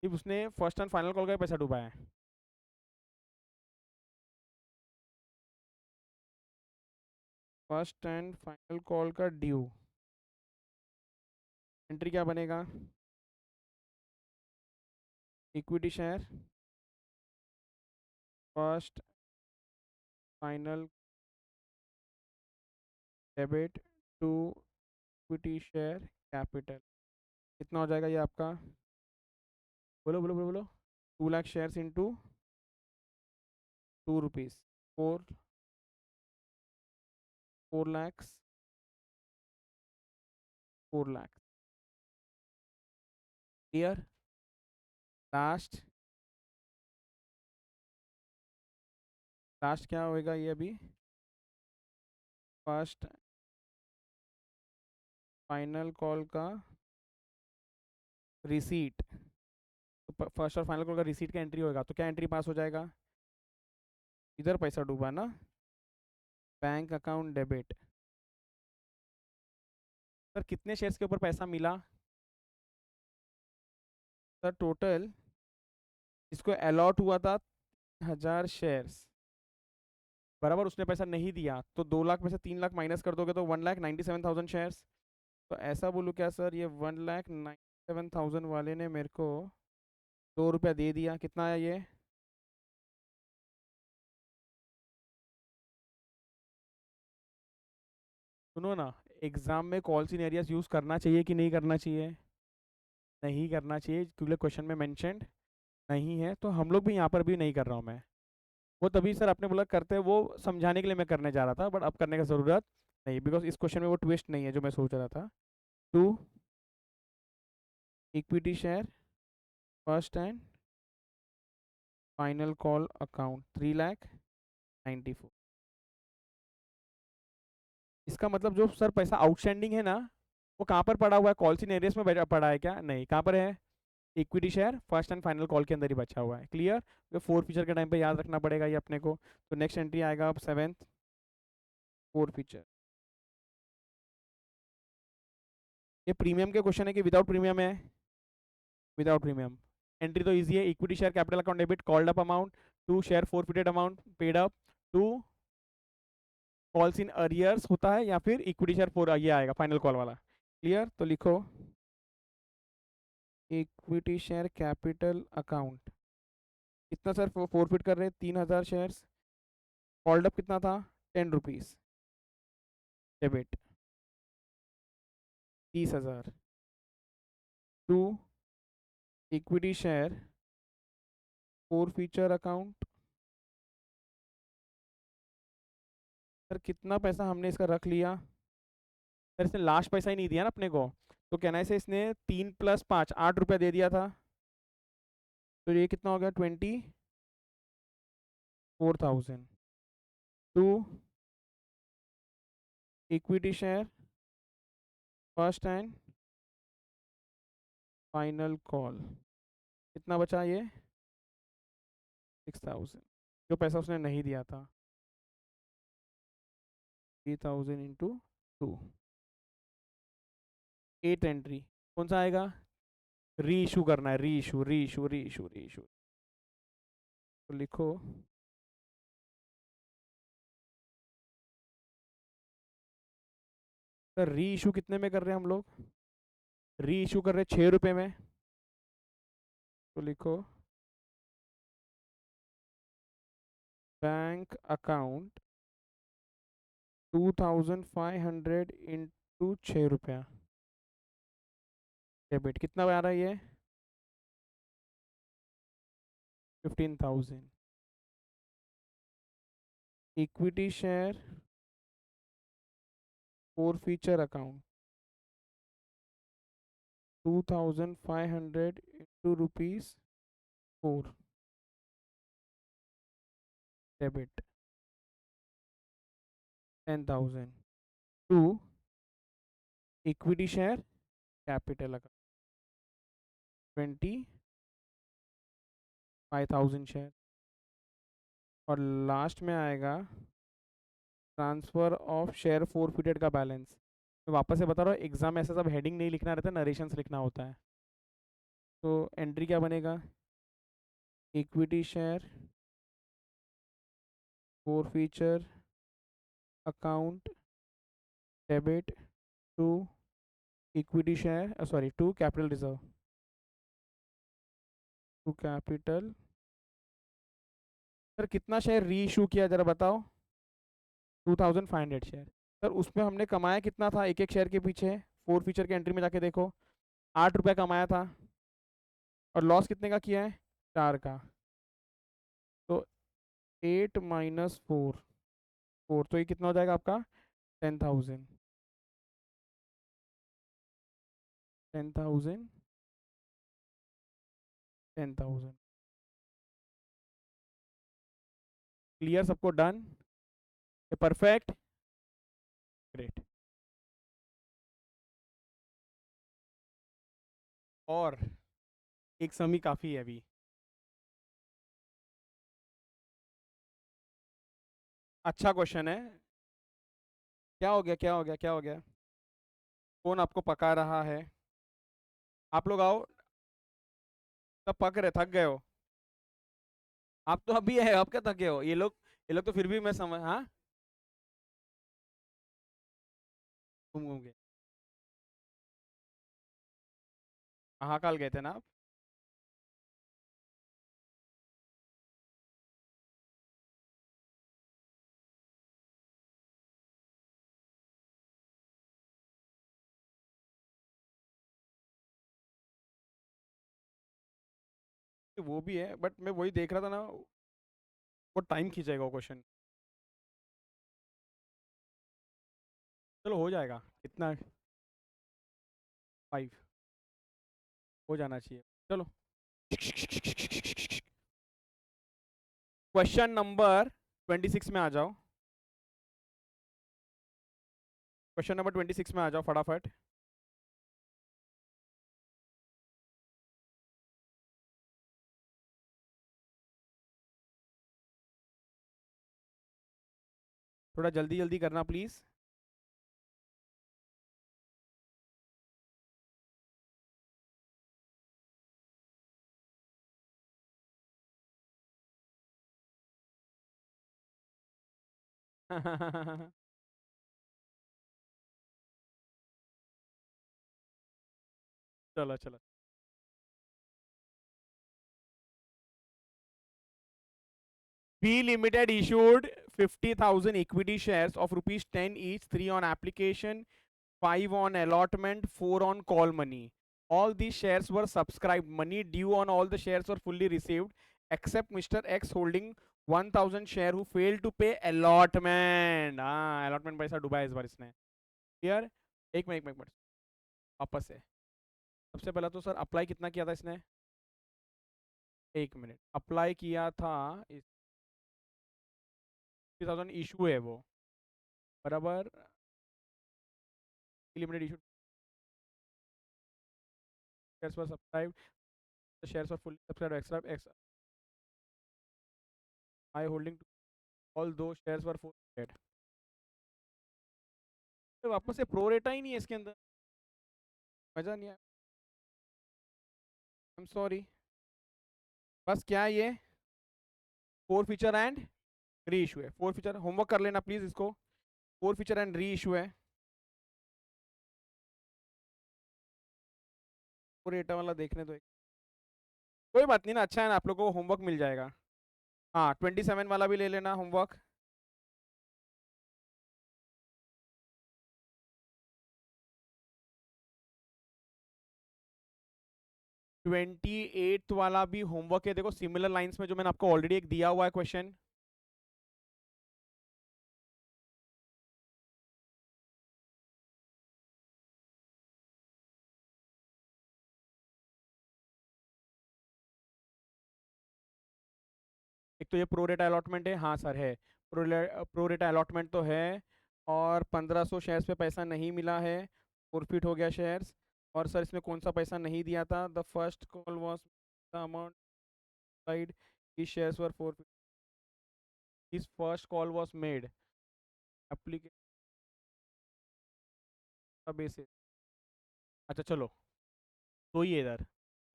जब उसने फर्स्ट एंड फाइनल कॉल का पैसा डूबा है, फर्स्ट एंड फाइनल कॉल का ड्यू, एंट्री क्या बनेगा, equity share first final debit to equity share capital, कितना हो जाएगा ये आपका, बोलो बोलो बोलो बोलो, 2 lakh shares into 2 rupees, 4 4 lakhs, 4 lakhs, clear, last, last क्या होएगा ये अभी, फर्स्ट फाइनल कॉल का रिसीट, तो फर्स्ट और फाइनल कॉल का रिसीट का एंट्री होगा, तो क्या एंट्री पास हो जाएगा, इधर पैसा डूबा ना, बैंक अकाउंट डेबिट, सर कितने शेयर्स के ऊपर पैसा मिला, सर टोटल इसको अलॉट हुआ था 1000 शेयर्स, बराबर उसने पैसा नहीं दिया, तो 2 लाख में से 3 लाख माइनस कर दोगे तो 1,97,000 शेयर्स, तो ऐसा बोलूँ क्या सर, ये 1,97,000 वाले ने मेरे को 2 रुपया दे दिया, कितना आया ये, सुनो ना, एग्जाम में कॉल सीन एरियाज यूज़ करना चाहिए कि नहीं करना चाहिए, नहीं करना चाहिए क्योंकि क्वेश्चन में मेंशन्ड नहीं है, तो हम लोग भी यहाँ पर भी नहीं कर रहा हूँ मैं, वो तभी सर आपने बोला करते हैं, वो समझाने के लिए मैं करने जा रहा था, बट अब करने का ज़रूरत नहीं, बिकॉज इस क्वेश्चन में वो ट्विस्ट नहीं है जो मैं सोच रहा था, to equity share first and final call account 3,94,000, इसका मतलब जो सर पैसा आउटस्टैंडिंग है ना, वो कहाँ पर पड़ा हुआ है, कॉल सीन एरियस में पड़ा है क्या, नहीं, कहाँ पर है, equity share first and final call के अंदर ही बचा हुआ है। क्लियर? तो फोर फीचर के टाइम पे याद रखना पड़ेगा ये अपने को। तो नेक्स्ट एंट्री आएगा अब सेवेंथ, फोर फीचर। ये प्रीमियम के क्वेश्चन है कि विदाउट प्रीमियम है? Without premium. एंट्री तो इजी है, equity share capital account debit called up amount, to share forfeited amount paid up, to calls in arrears होता है, या फिर इक्विटी शेयर फोर ये आएगा फाइनल कॉल वाला। क्लियर? तो लिखो इक्विटी शेयर कैपिटल अकाउंट कितना सर फोरफिट कर रहे हैं? 3000 शेयर्स। कॉल्ड अप कितना था? 10 rupees. Debit 30,000 to equity share forfeiture account. Sir कितना पैसा हमने इसका रख लिया? सर इसने लास्ट पैसा ही नहीं दिया ना अपने को, तो कहना है से इसने 3 + 5 8 रुपया दे दिया था। तो ये कितना हो गया? 24,000 to equity share first and final call. कितना बचा ये? 6,000, जो पैसा उसने नहीं दिया था। 3,000 इंटू 2। 8 एंट्री कौन सा आएगा? री इशू करना है, री इशू री इशू री इशू री इशू। तो लिखो सर री इशू कितने में कर रहे हैं हम लोग? री इशू कर रहे हैं 6 रुपये में। तो लिखो बैंक अकाउंट 2,500 इंटू 6 रुपया डेबिट। कितना आ रहा है ये? 15,000 equity share forfeiture account 2,500 into rupees 4 debit 10,000 to equity share capital account 25,000 share. और लास्ट में आएगा ट्रांसफर ऑफ शेयर फोरफिटेड का बैलेंस। मैं वापस से बता रहा हूँ, एग्जाम में ऐसा सब हेडिंग नहीं लिखना रहता, नरेशंस लिखना होता है। तो एंट्री क्या बनेगा? Equity share forfeiture account debit to equity share sorry to capital reserve to capital. Sir कितना शेयर री इशू किया जरा बताओ? 2,500 शेयर। सर उसमें हमने कमाया कितना था एक एक शेयर के पीछे? फोर फीचर के एंट्री में जाके देखो, 8 रुपया कमाया था। और लॉस कितने का किया है? 4 का। तो 8 माइनस 4 तो ये कितना हो जाएगा आपका? 10,000। 10,000 10,000। क्लियर सबको? डन? Perfect, great. और एक समी काफ़ी है अभी। अच्छा क्वेश्चन है। क्या हो गया क्या हो गया क्या हो गया? कौन आपको पका रहा है? आप लोग आओ, सब पक रहे, थक गए हो? आप तो अभी है, आप क्या थके हो? ये लोग तो फिर भी मैं समझ, हाँ घूम घूम के महाकाल गए थे ना आप? वो भी है, बट मैं वही देख रहा था ना, वो टाइम खींचेगा वो क्वेश्चन। चलो हो जाएगा, इतना 5 हो जाना चाहिए। चलो क्वेश्चन नंबर 26 में आ जाओ। क्वेश्चन नंबर 26 में आ जाओ फटाफट। थोड़ा जल्दी जल्दी करना प्लीज। चलो चलो। B Limited issued 50,000 equity shares of rupees 10 each, 3 on application, 5 on allotment, 4 on call money. All these shares were subscribed. Money due on all the shares were fully received, except Mr. X holding 1,000 share who failed to pay allotment. हाँ allotment पैसा डुबा है इस बार इसने। Clear? एक minute वापस से। सबसे पहला तो सर अप्लाई कितना किया था इसने? एक मिनट, अप्लाई किया था 50,000 इशू है वो, बराबर। Limited issue shares were subscribed, the shares were fully subscribed except X I holding to all those shares were forfeited। तो वापस से प्रो रेटा ही नहीं है इसके अंदर, मजा नहीं आया। I am sorry. बस क्या है ये? Four feature and re issue है। फोर फीचर होमवर्क कर लेना प्लीज इसको। Four feature and re issue है। प्रो रेटा वाला देखने दो। कोई बात नहीं ना, अच्छा है ना, आप लोगों को होमवर्क मिल जाएगा। हाँ 27 वाला भी ले लेना होमवर्क। 28 वाला भी होमवर्क है। देखो सिमिलर लाइंस में जो मैंने आपको ऑलरेडी एक दिया हुआ है क्वेश्चन। एक तो ये प्रोरेटा अलॉटमेंट है, हाँ सर है। प्रोरेटा अलॉटमेंट तो है, और 1500 शेयर्स पे पैसा नहीं मिला है, फॉरफिट हो गया शेयर्स। और सर इसमें कौन सा पैसा नहीं दिया था? The first call was the amount side, these shares were forfeit, his first call was made application basis। अच्छा चलो, तो ये इधर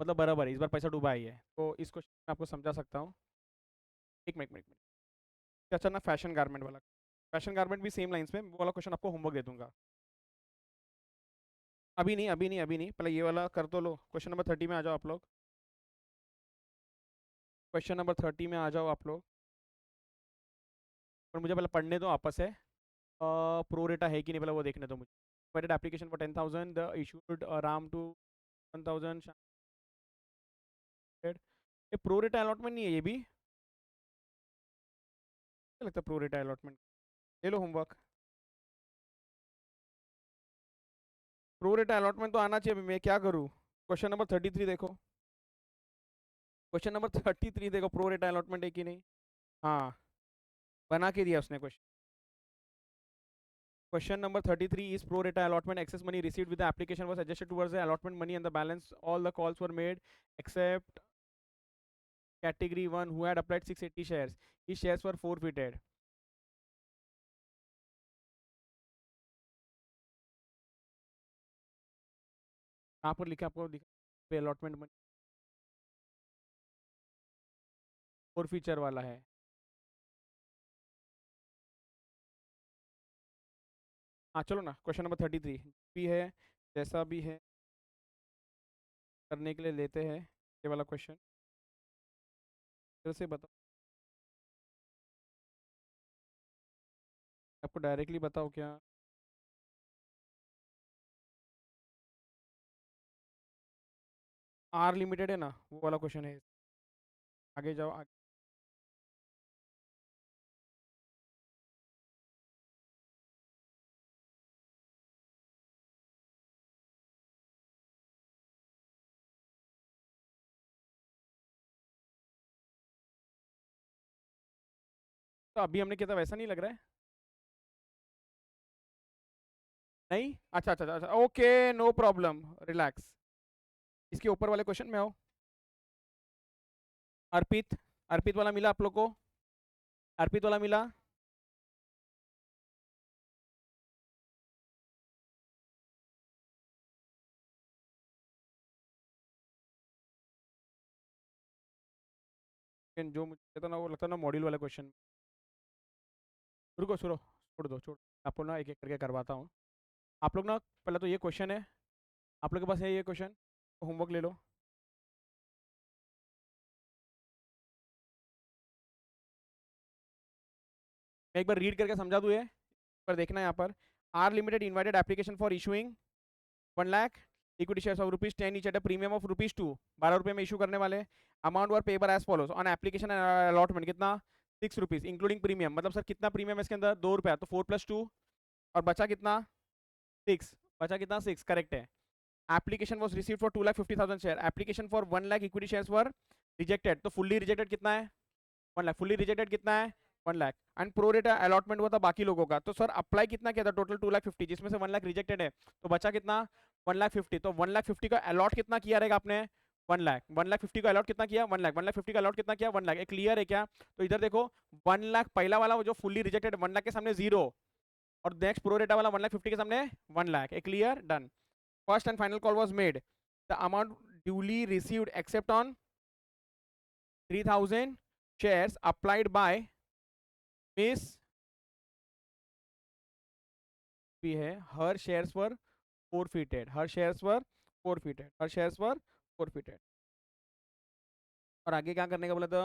मतलब बराबर है, इस बार पैसा डूबा ही है, तो इस क्वेश्चन में आपको समझा सकता हूँ। एक मिनट अच्छा ना, फैशन गारमेंट वाला। फैशन गारमेंट भी सेम लाइंस में, वो वाला क्वेश्चन आपको होमवर्क दे दूंगा। अभी नहीं, पहले ये वाला कर तो लो। क्वेश्चन नंबर 30 में आ जाओ आप लोग। क्वेश्चन नंबर 30 में आ जाओ आप लोग, और मुझे पहले पढ़ने दो आपस से। प्रो रेटा है कि नहीं पहले वो देखने दो मुझे। Weighted application for 10,000 the issued ram to 1,000। ये प्रो रेटा अलॉटमेंट नहीं है ये भी? क्या लगता है प्रो रेटा अलॉटमेंट? ले लो होमवर्क। प्रो रेटा अलॉटमेंट तो आना चाहिए, मैं क्या करूँ? क्वेश्चन नंबर 33 देखो। क्वेश्चन नंबर 33 देखो, प्रो रेटा अलॉटमेंट है कि नहीं। हाँ, बना के दिया उसने question. Question number 33 is pro rata allotment. Excess money received with the application was adjusted towards the allotment money and the balance. All the calls were made except category 1 who had applied 680 shares. His shares were forfeited. यहाँ पर लिखा आपको दिखा allotment money forfeiture वाला है। हाँ चलो ना, क्वेश्चन नंबर 33 भी है, जैसा भी है करने के लिए लेते हैं ये वाला क्वेश्चन। फिर से बताओ, आपको डायरेक्टली बताओ क्या? आर लिमिटेड है ना, वो वाला क्वेश्चन है। आगे जाओ आगे। तो अभी हमने किया था वैसा नहीं लग रहा है? नहीं, अच्छा, ओके, नो प्रॉब्लम, रिलैक्स। इसके ऊपर वाले क्वेश्चन में आओ। अर्पित, अर्पित वाला मिला आप लोग को? अर्पित वाला मिला? लेकिन जो मुझे तो ना वो लगता है ना मॉड्यूल वाले क्वेश्चन। रुको सुनो, छोड़ दो छोड़, आपको ना एक एक करके करवाता हूँ। आप लोग ना पहले तो ये क्वेश्चन है, आप लोग के पास है ये क्वेश्चन, होमवर्क ले लो। मैं एक बार रीड करके समझा दूँ ये, पर देखना यहाँ पर। R limited invited application for issuing 1 lakh equity shares of ₹10 each at a premium of ₹2, 12 रुपये में इशू करने वाले। Amount were payable as follows on application and allotment कितना, ₹6 इंक्लूडिंग प्रीमियम। मतलब सर कितना प्रीमियम है इसके अंदर, ₹2, तो 4 + 2, और बचा कितना, 6। बचा कितना, 6, करेक्ट है। Application was receive for 2,50,000 share, application for 1 lakh equity shares were rejected, तो फुल्ली रिजेक्टेड कितना है, 1 लाख। फुल्ली रिजेक्टेड कितना है, 1 लाख। एंड प्रोरेटा अलॉटमेंट हुआ था बाकी लोगों का, तो सर अप्लाई कितना किया था, टोटल 2,50,000, जिसमें से 1 लाख रिजेक्टेड है, तो बचा कितना, 1,50,000। तो 1,50,000 का अलॉट कितना किया रहेगा आपने, 1 लाख। 1,50,000 का अलॉट कितना किया, 1 लाख। 1,50,000 का अलॉट कितना किया, 1 लाख। एक क्लियर है क्या? तो इधर देखो, 1 लाख पहला वाला वो जो फुल्ली रिजेक्टेड, 1 लाख के सामने 0, और नेक्स्ट प्रोरेटा वाला 1,50,000 के सामने 1 लाख। एक clear, done. First and final call was made, the amount duly received except on 3,000 shares applied by Miss भी है, हर शेयर्स पर forfeited, हर शेयर्स पर forfeited, हर शेयर्स पर forfeited। और आगे क्या करने का बोला था,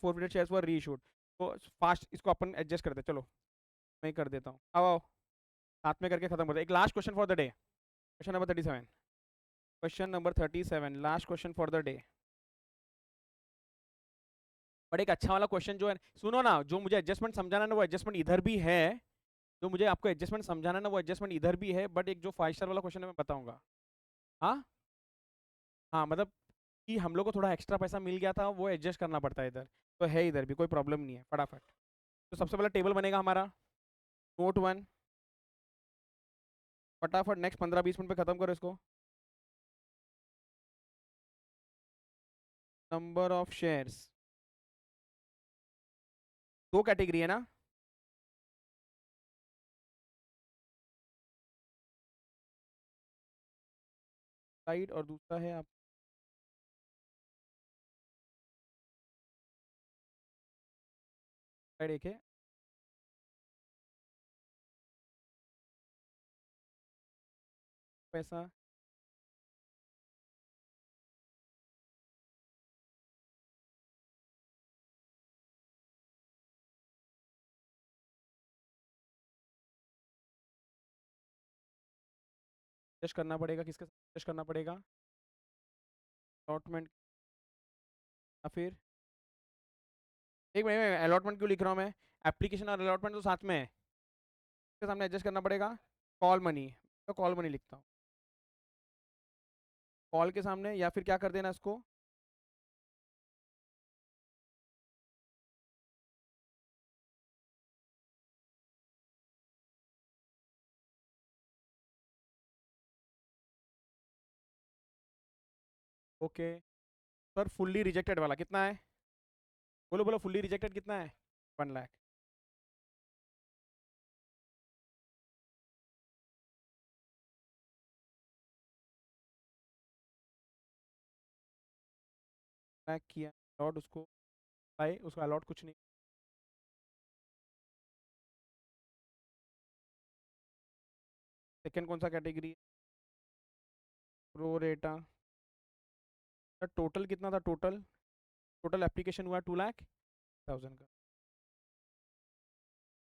forfeited शेयर्स पर रीइशूड। तो फास्ट इसको अपन एडजस्ट करते, चलो मैं कर देता हूँ। आओ आओ, साथ में करके खत्म करते। एक last question for the day, question number 37। Question number 37, last question for the day. But एक अच्छा वाला क्वेश्चन जो है, सुनो ना, जो मुझे एडजस्टमेंट समझाना ना वो एडजस्टमेंट इधर भी है, जो मुझे आपको एडजस्टमेंट समझाना ना वो एडजस्टमेंट इधर भी है, बट एक जो 5 स्टार वाला क्वेश्चन है मैं बताऊंगा। हाँ हाँ, मतलब कि हम लोग को थोड़ा एक्स्ट्रा पैसा मिल गया था, वो एडजस्ट करना पड़ता है इधर, तो है इधर भी कोई प्रॉब्लम नहीं है, फटाफट। तो सबसे पहले टेबल बनेगा हमारा, नोट 1, फटाफट नेक्स्ट 15-20 मिनट पे खत्म करो इसको। नंबर ऑफ शेयर्स, दो कैटेगरी है ना, साइड और दूसरा है आप साइड, एक है पैसा, एडजस्ट करना पड़ेगा, किसके साथ एडजस्ट करना पड़ेगा, अलॉटमेंट, या फिर एक मिनट, अलॉटमेंट क्यों लिख रहा हूँ मैं, एप्लीकेशन और अलॉटमेंट तो साथ में है, इसके सामने एडजस्ट करना पड़ेगा, कॉल मनी, तो कॉल मनी लिखता हूँ, कॉल के सामने, या फिर क्या कर देना इसको, ओके। सर फुल्ली रिजेक्टेड वाला कितना है, बोलो बोलो, फुल्ली रिजेक्टेड कितना है, 1 लाख। लाख किया अलॉट, उसको भाई उसका अलॉट कुछ नहीं। सेकंड कौन सा कैटेगरी, प्रो रेटा। टोटल कितना था, टोटल टोटल एप्लीकेशन हुआ 2,00,000 का,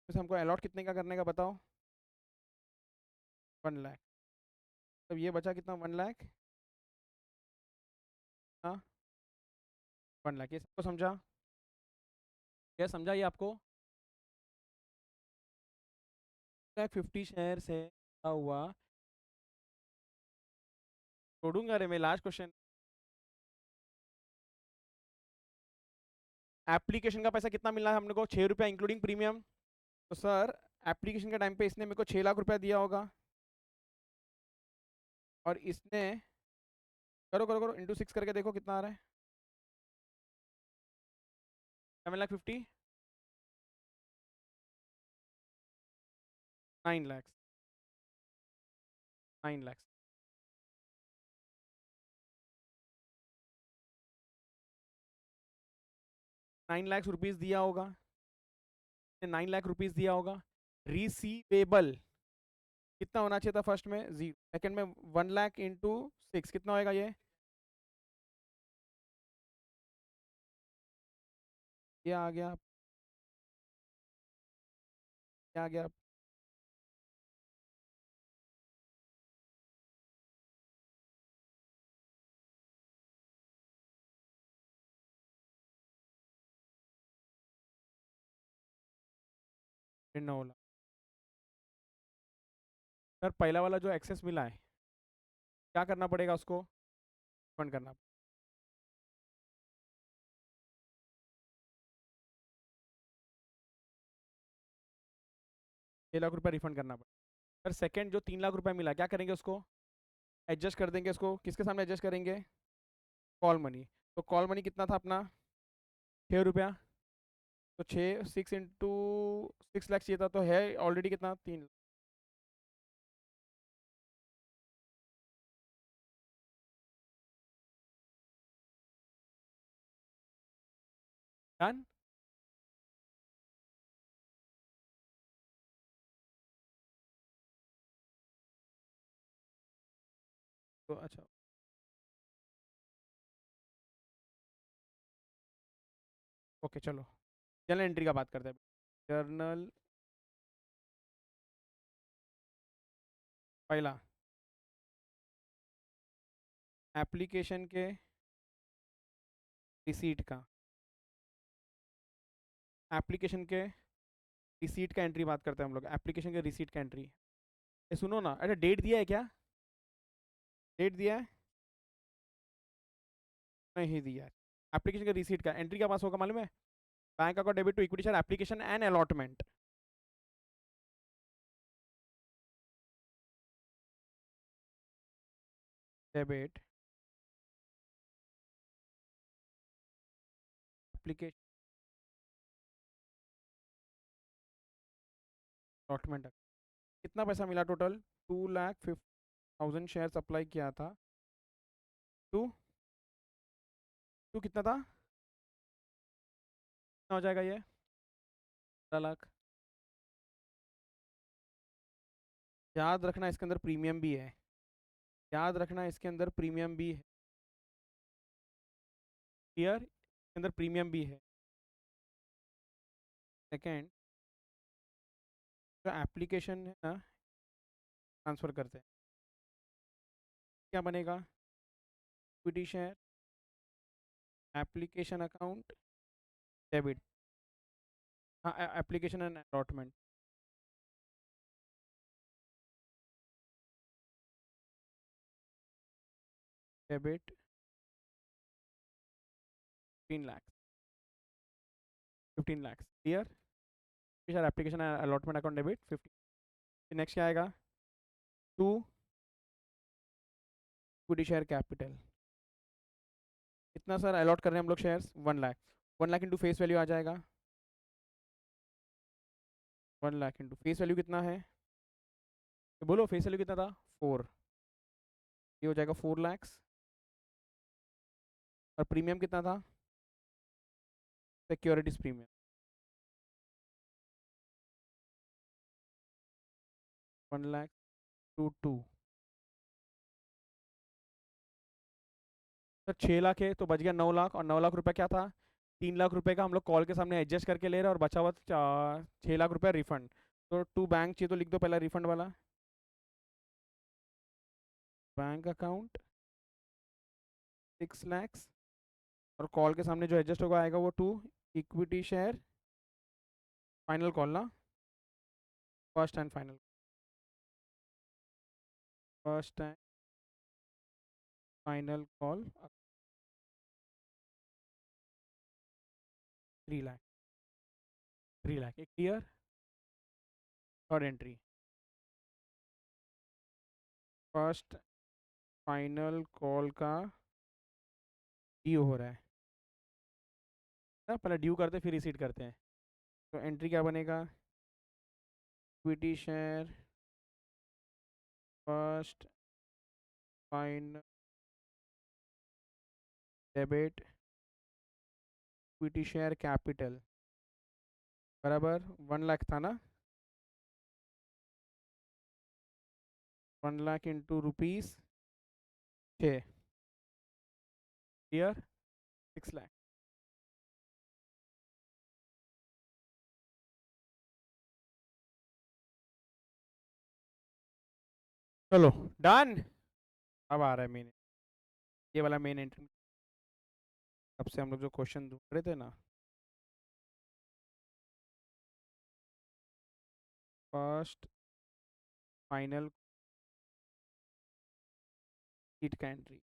वैसे हमको अलॉट कितने का करने का बताओ, 1 लाख। तब ये बचा कितना, 1 लाख, हाँ 1 लाख, ये सबको समझा, क्या समझा ये आपको, 50 शेयर से क्या हुआ, छोड़ूंगा रे मैं, लास्ट क्वेश्चन। एप्लीकेशन का पैसा कितना मिला है हमने को, ₹6 इंक्लूडिंग प्रीमियम। तो सर एप्लीकेशन के टाइम पे इसने मेरे को 6 लाख रुपया दिया होगा, और इसने, करो करो करो, × 6 करके देखो कितना आ रहा है, 7,50,000, 9 लाख, 9 लाख। 9 लाख रुपीज़ दिया होगा, 9 लाख रुपीज़ दिया होगा। रिसीवेबल कितना होना चाहिए था फर्स्ट में? 0, सेकंड में 1 लाख इंटू 6 कितना होएगा ये आ गया, क्या आ गया? फिर 9 लाख। सर पहला वाला जो एक्सेस मिला है, क्या करना पड़ेगा उसको? फंड करना। 6 लाख रुपया रिफंड करना पड़ेगा। सर सेकंड जो 3 लाख रुपया मिला, क्या करेंगे उसको? एडजस्ट कर देंगे उसको, किसके सामने एडजस्ट करेंगे? Call money. तो कॉल मनी कितना था अपना? 6 रुपया। तो 6 इंटू 6 लाख चाहिए था, तो है ऑलरेडी कितना? 3। डन। तो अच्छा, ओके चलो, जर्नल एंट्री का बात करते हैं। जर्नल पहला, एप्लीकेशन के रिसीट का, एप्लीकेशन के रिसीट का एंट्री बात करते हैं हम लोग, एप्लीकेशन के रिसीट का एंट्री। ये सुनो ना, अरे डेट दिया है क्या? डेट दिया है? नहीं दिया है। एप्लीकेशन के रिसीट का एंट्री क्या पास होगा मालूम है? Bank account debit to equity share application and allotment. Debit application allotment. कितना पैसा मिला टोटल? 2,50,000 शेयर अप्लाई किया था। टू टू कितना था? कितना हो जाएगा ये? 12 लाख। याद रखना इसके अंदर प्रीमियम भी है, याद रखना इसके अंदर प्रीमियम भी है। क्लियर? इसके अंदर प्रीमियम भी है। सेकेंड, जो एप्लीकेशन है ना, ट्रांसफर करते हैं, क्या बनेगा? Equity share application account debit. हाँ, application and allotment. Debit 15 lakh, 15 lakh. Clear? Sir application allotment account debit 50। Next क्या आएगा? To equity share capital. कितना सर अलॉट कर रहे हैं हम लोग shares? 1 lakh. 1 lakh into face value आ जाएगा। 1 लाख इंटू फेस वैल्यू कितना है? तो बोलो फेस वैल्यू कितना था? 4। ये हो जाएगा 4 लैक्स। और प्रीमियम कितना था? Securities premium 1 lakh to 2। Sir 6 lakh है तो बच गया 9 लाख, और 9 लाख रुपया क्या था? 3 लाख रुपए का हम लोग कॉल के सामने एडजस्ट करके ले रहे हैं, और बचा हुआ 6 लाख रुपया रिफंड। तो टू बैंक चाहिए तो लिख दो पहला रिफंड वाला। बैंक अकाउंट 6 लैक्स, और कॉल के सामने जो एडजस्ट होगा आएगा वो to equity share final call ना, first and final, first and final call 3 lakh. 3 lakh एक क्लियर। और एंट्री फर्स्ट फाइनल कॉल का ड्यू हो रहा है ना, पहले ड्यू करते फिर रिसीट करते हैं। तो एंट्री क्या बनेगा? Equity share first final debit equity share capital बराबर 1 लाख था ना, 1 lakh into rupees 6, clear, 6 lakh. चलो डन। अब आ रहा है मेन, ये वाला मेन एंट्री, तब से हम लोग जो क्वेश्चन ढूंढ रहे थे ना। फर्स्ट फाइनल शीट का एंट्री,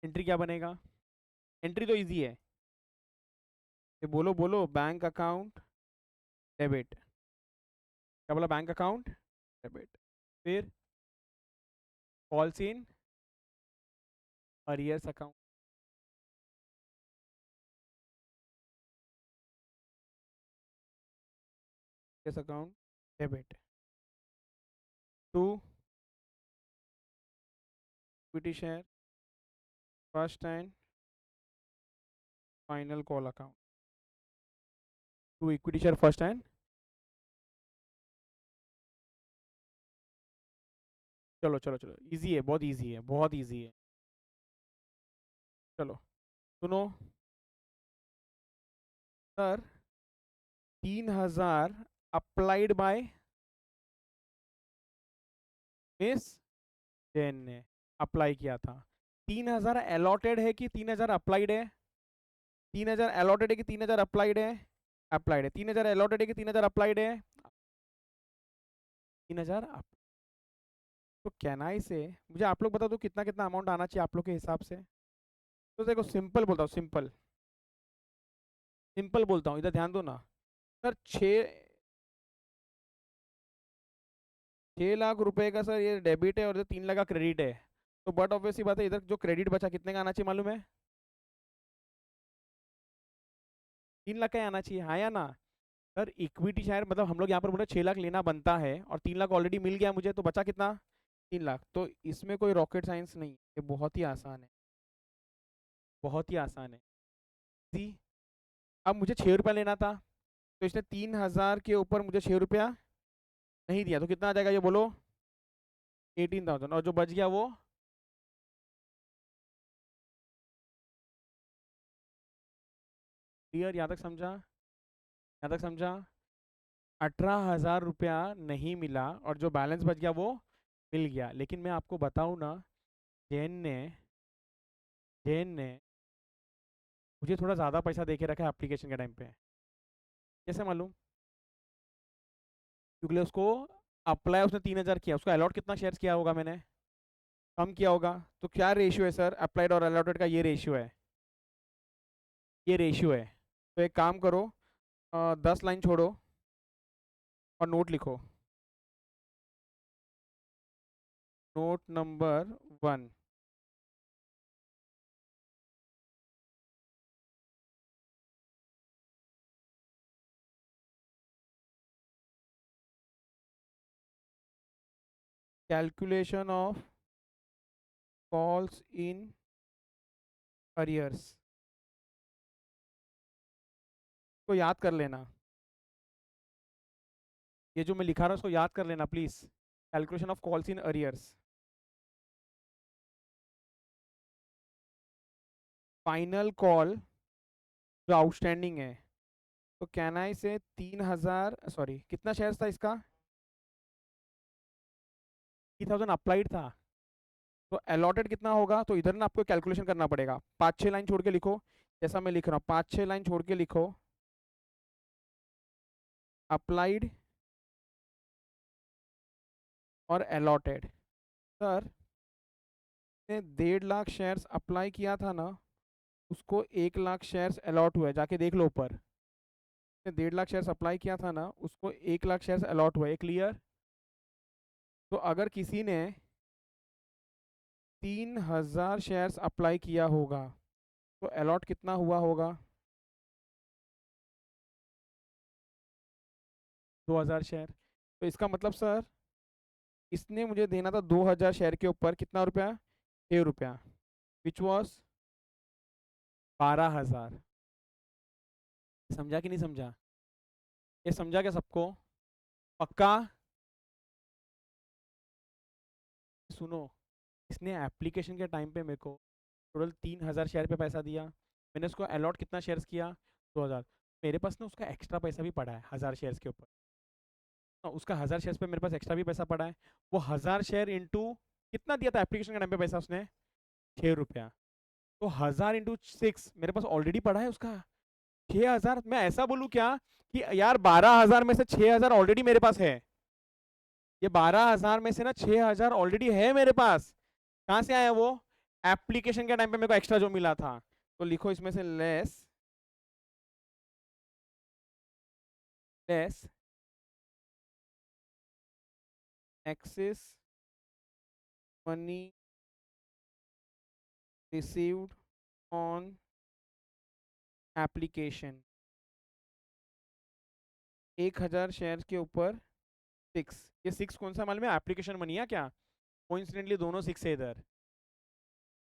एंट्री क्या बनेगा? एंट्री तो इजी है, ये बोलो बोलो, बैंक अकाउंट डेबिट, क्या बोला? बैंक अकाउंट डेबिट, फिर calls in arrears account, arrears account debit, to equity share first and final call account, to equity share first and, चलो चलो चलो, इजी है, बहुत इजी है, बहुत इजी है। चलो सुनो sir, 3,000 applied by miss Jain ने अप्लाई किया था। 3,000 अलॉटेड है कि 3,000 अप्लाइड है? 3,000 अलॉटेड है कि 3,000 अप्लाइड है? अप्लाइड है। 3,000 अलॉटेड है कि 3,000 अप्लाइड है? 3,000। तो कैनाई से मुझे आप लोग बता दो कितना कितना अमाउंट आना चाहिए आप लोग के हिसाब से। तो देखो सिंपल बोलता हूँ, सिंपल सिंपल बोलता हूँ, इधर ध्यान दो ना सर। 6 लाख रुपए का सर ये डेबिट है और इधर 3 लाख का क्रेडिट है। तो बट ऑब्वियसली बात है, इधर जो क्रेडिट बचा कितने का आना चाहिए मालूम है? 3 लाख का ही आना चाहिए, हाँ या ना? सर इक्विटी शेयर मतलब हम लोग यहाँ पर बोले 6 लाख लेना बनता है और 3 लाख ऑलरेडी मिल गया मुझे, तो बचा कितना? 3 लाख। तो इसमें कोई रॉकेट साइंस नहीं, ये बहुत ही आसान है, बहुत ही आसान है जी। अब मुझे 6 रुपया लेना था, तो इसने 3,000 के ऊपर मुझे 6 रुपया नहीं दिया, तो कितना आ जाएगा ये बोलो? 18,000, और जो बच गया वो क्लियर, यहाँ तक समझा? यहाँ तक समझा? 18,000 रुपया नहीं मिला और जो बैलेंस बच गया वो मिल गया। लेकिन मैं आपको बताऊं ना, जैन ने जैन ने मुझे थोड़ा ज़्यादा पैसा दे के रखा है एप्लीकेशन के टाइम पे। कैसे मालूम? क्योंकि उसको अप्लाई उसने 3,000 किया, उसको अलॉट कितना शेयर्स किया होगा मैंने? कम किया होगा। तो क्या रेशियो है सर अप्लाइड और अलॉटेड का? ये रेशियो है, ये रेशियो है। तो एक काम करो, 10 लाइन छोड़ो और नोट लिखो, note number 1, calculation of calls in arrears को याद कर लेना। ये जो मैं लिखा रहा हूँ उसको याद कर लेना please. Calculation of calls in arrears, final call जो आउटस्टैंडिंग है, तो कैनाई से 3,000, सॉरी कितना शेयर्स था इसका? 3,000 अप्लाइड था, तो अलॉटेड कितना होगा? तो इधर ना आपको कैलकुलेशन करना पड़ेगा। 5-6 लाइन छोड़ के लिखो, जैसा मैं लिख रहा हूँ 5-6 लाइन छोड़ के लिखो, अप्लाइड और अलॉटेड। सर ने 1.5 लाख शेयर्स अप्लाई किया था ना, उसको 1 लाख शेयर्स अलॉट हुए, जाके देख लो ऊपर। 1.5 लाख शेयर्स अप्लाई किया था ना, उसको 1 लाख शेयर्स अलॉट हुए, क्लियर? तो अगर किसी ने 3,000 शेयर्स अप्लाई किया होगा तो अलॉट कितना हुआ होगा? 2,000 शेयर। तो इसका मतलब सर इसने मुझे देना था 2,000 शेयर के ऊपर कितना रुपया? 6 रुपया, विच वॉज 12,000। समझा कि नहीं समझा? ये समझा क्या सबको? पक्का? सुनो, इसने एप्लीकेशन के टाइम पे मेरे को टोटल 3,000 शेयर पे पैसा दिया। मैंने उसको अलॉट कितना शेयर्स किया? 2,000। मेरे पास ना उसका एक्स्ट्रा पैसा भी पड़ा है 1,000 शेयर्स के ऊपर। उसका 1,000 शेयर्स पे मेरे पास एक्स्ट्रा भी पैसा पड़ा है। वो 1,000 शेयर इंटू कितना दिया था एप्लीकेशन के टाइम पे पैसा उसने? 6 रुपया। तो 1,000 × 6 मेरे पास ऑलरेडी पड़ा है उसका 6,000। मैं ऐसा बोलूँ क्या कि यार 12,000 में से 6,000 ऑलरेडी मेरे पास है? ये 12,000 में से ना 6,000 ऑलरेडी है मेरे पास। कहाँ से आया वो? एप्लीकेशन के टाइम पे मेरे को एक्स्ट्रा जो मिला था। तो लिखो इसमें से less less excess money received on application. 1,000 share के ऊपर 6। ये 6 कौन सा मालूम है? एप्लीकेशन मनी है क्या? कोइंसिडेंटली दोनों 6 है इधर।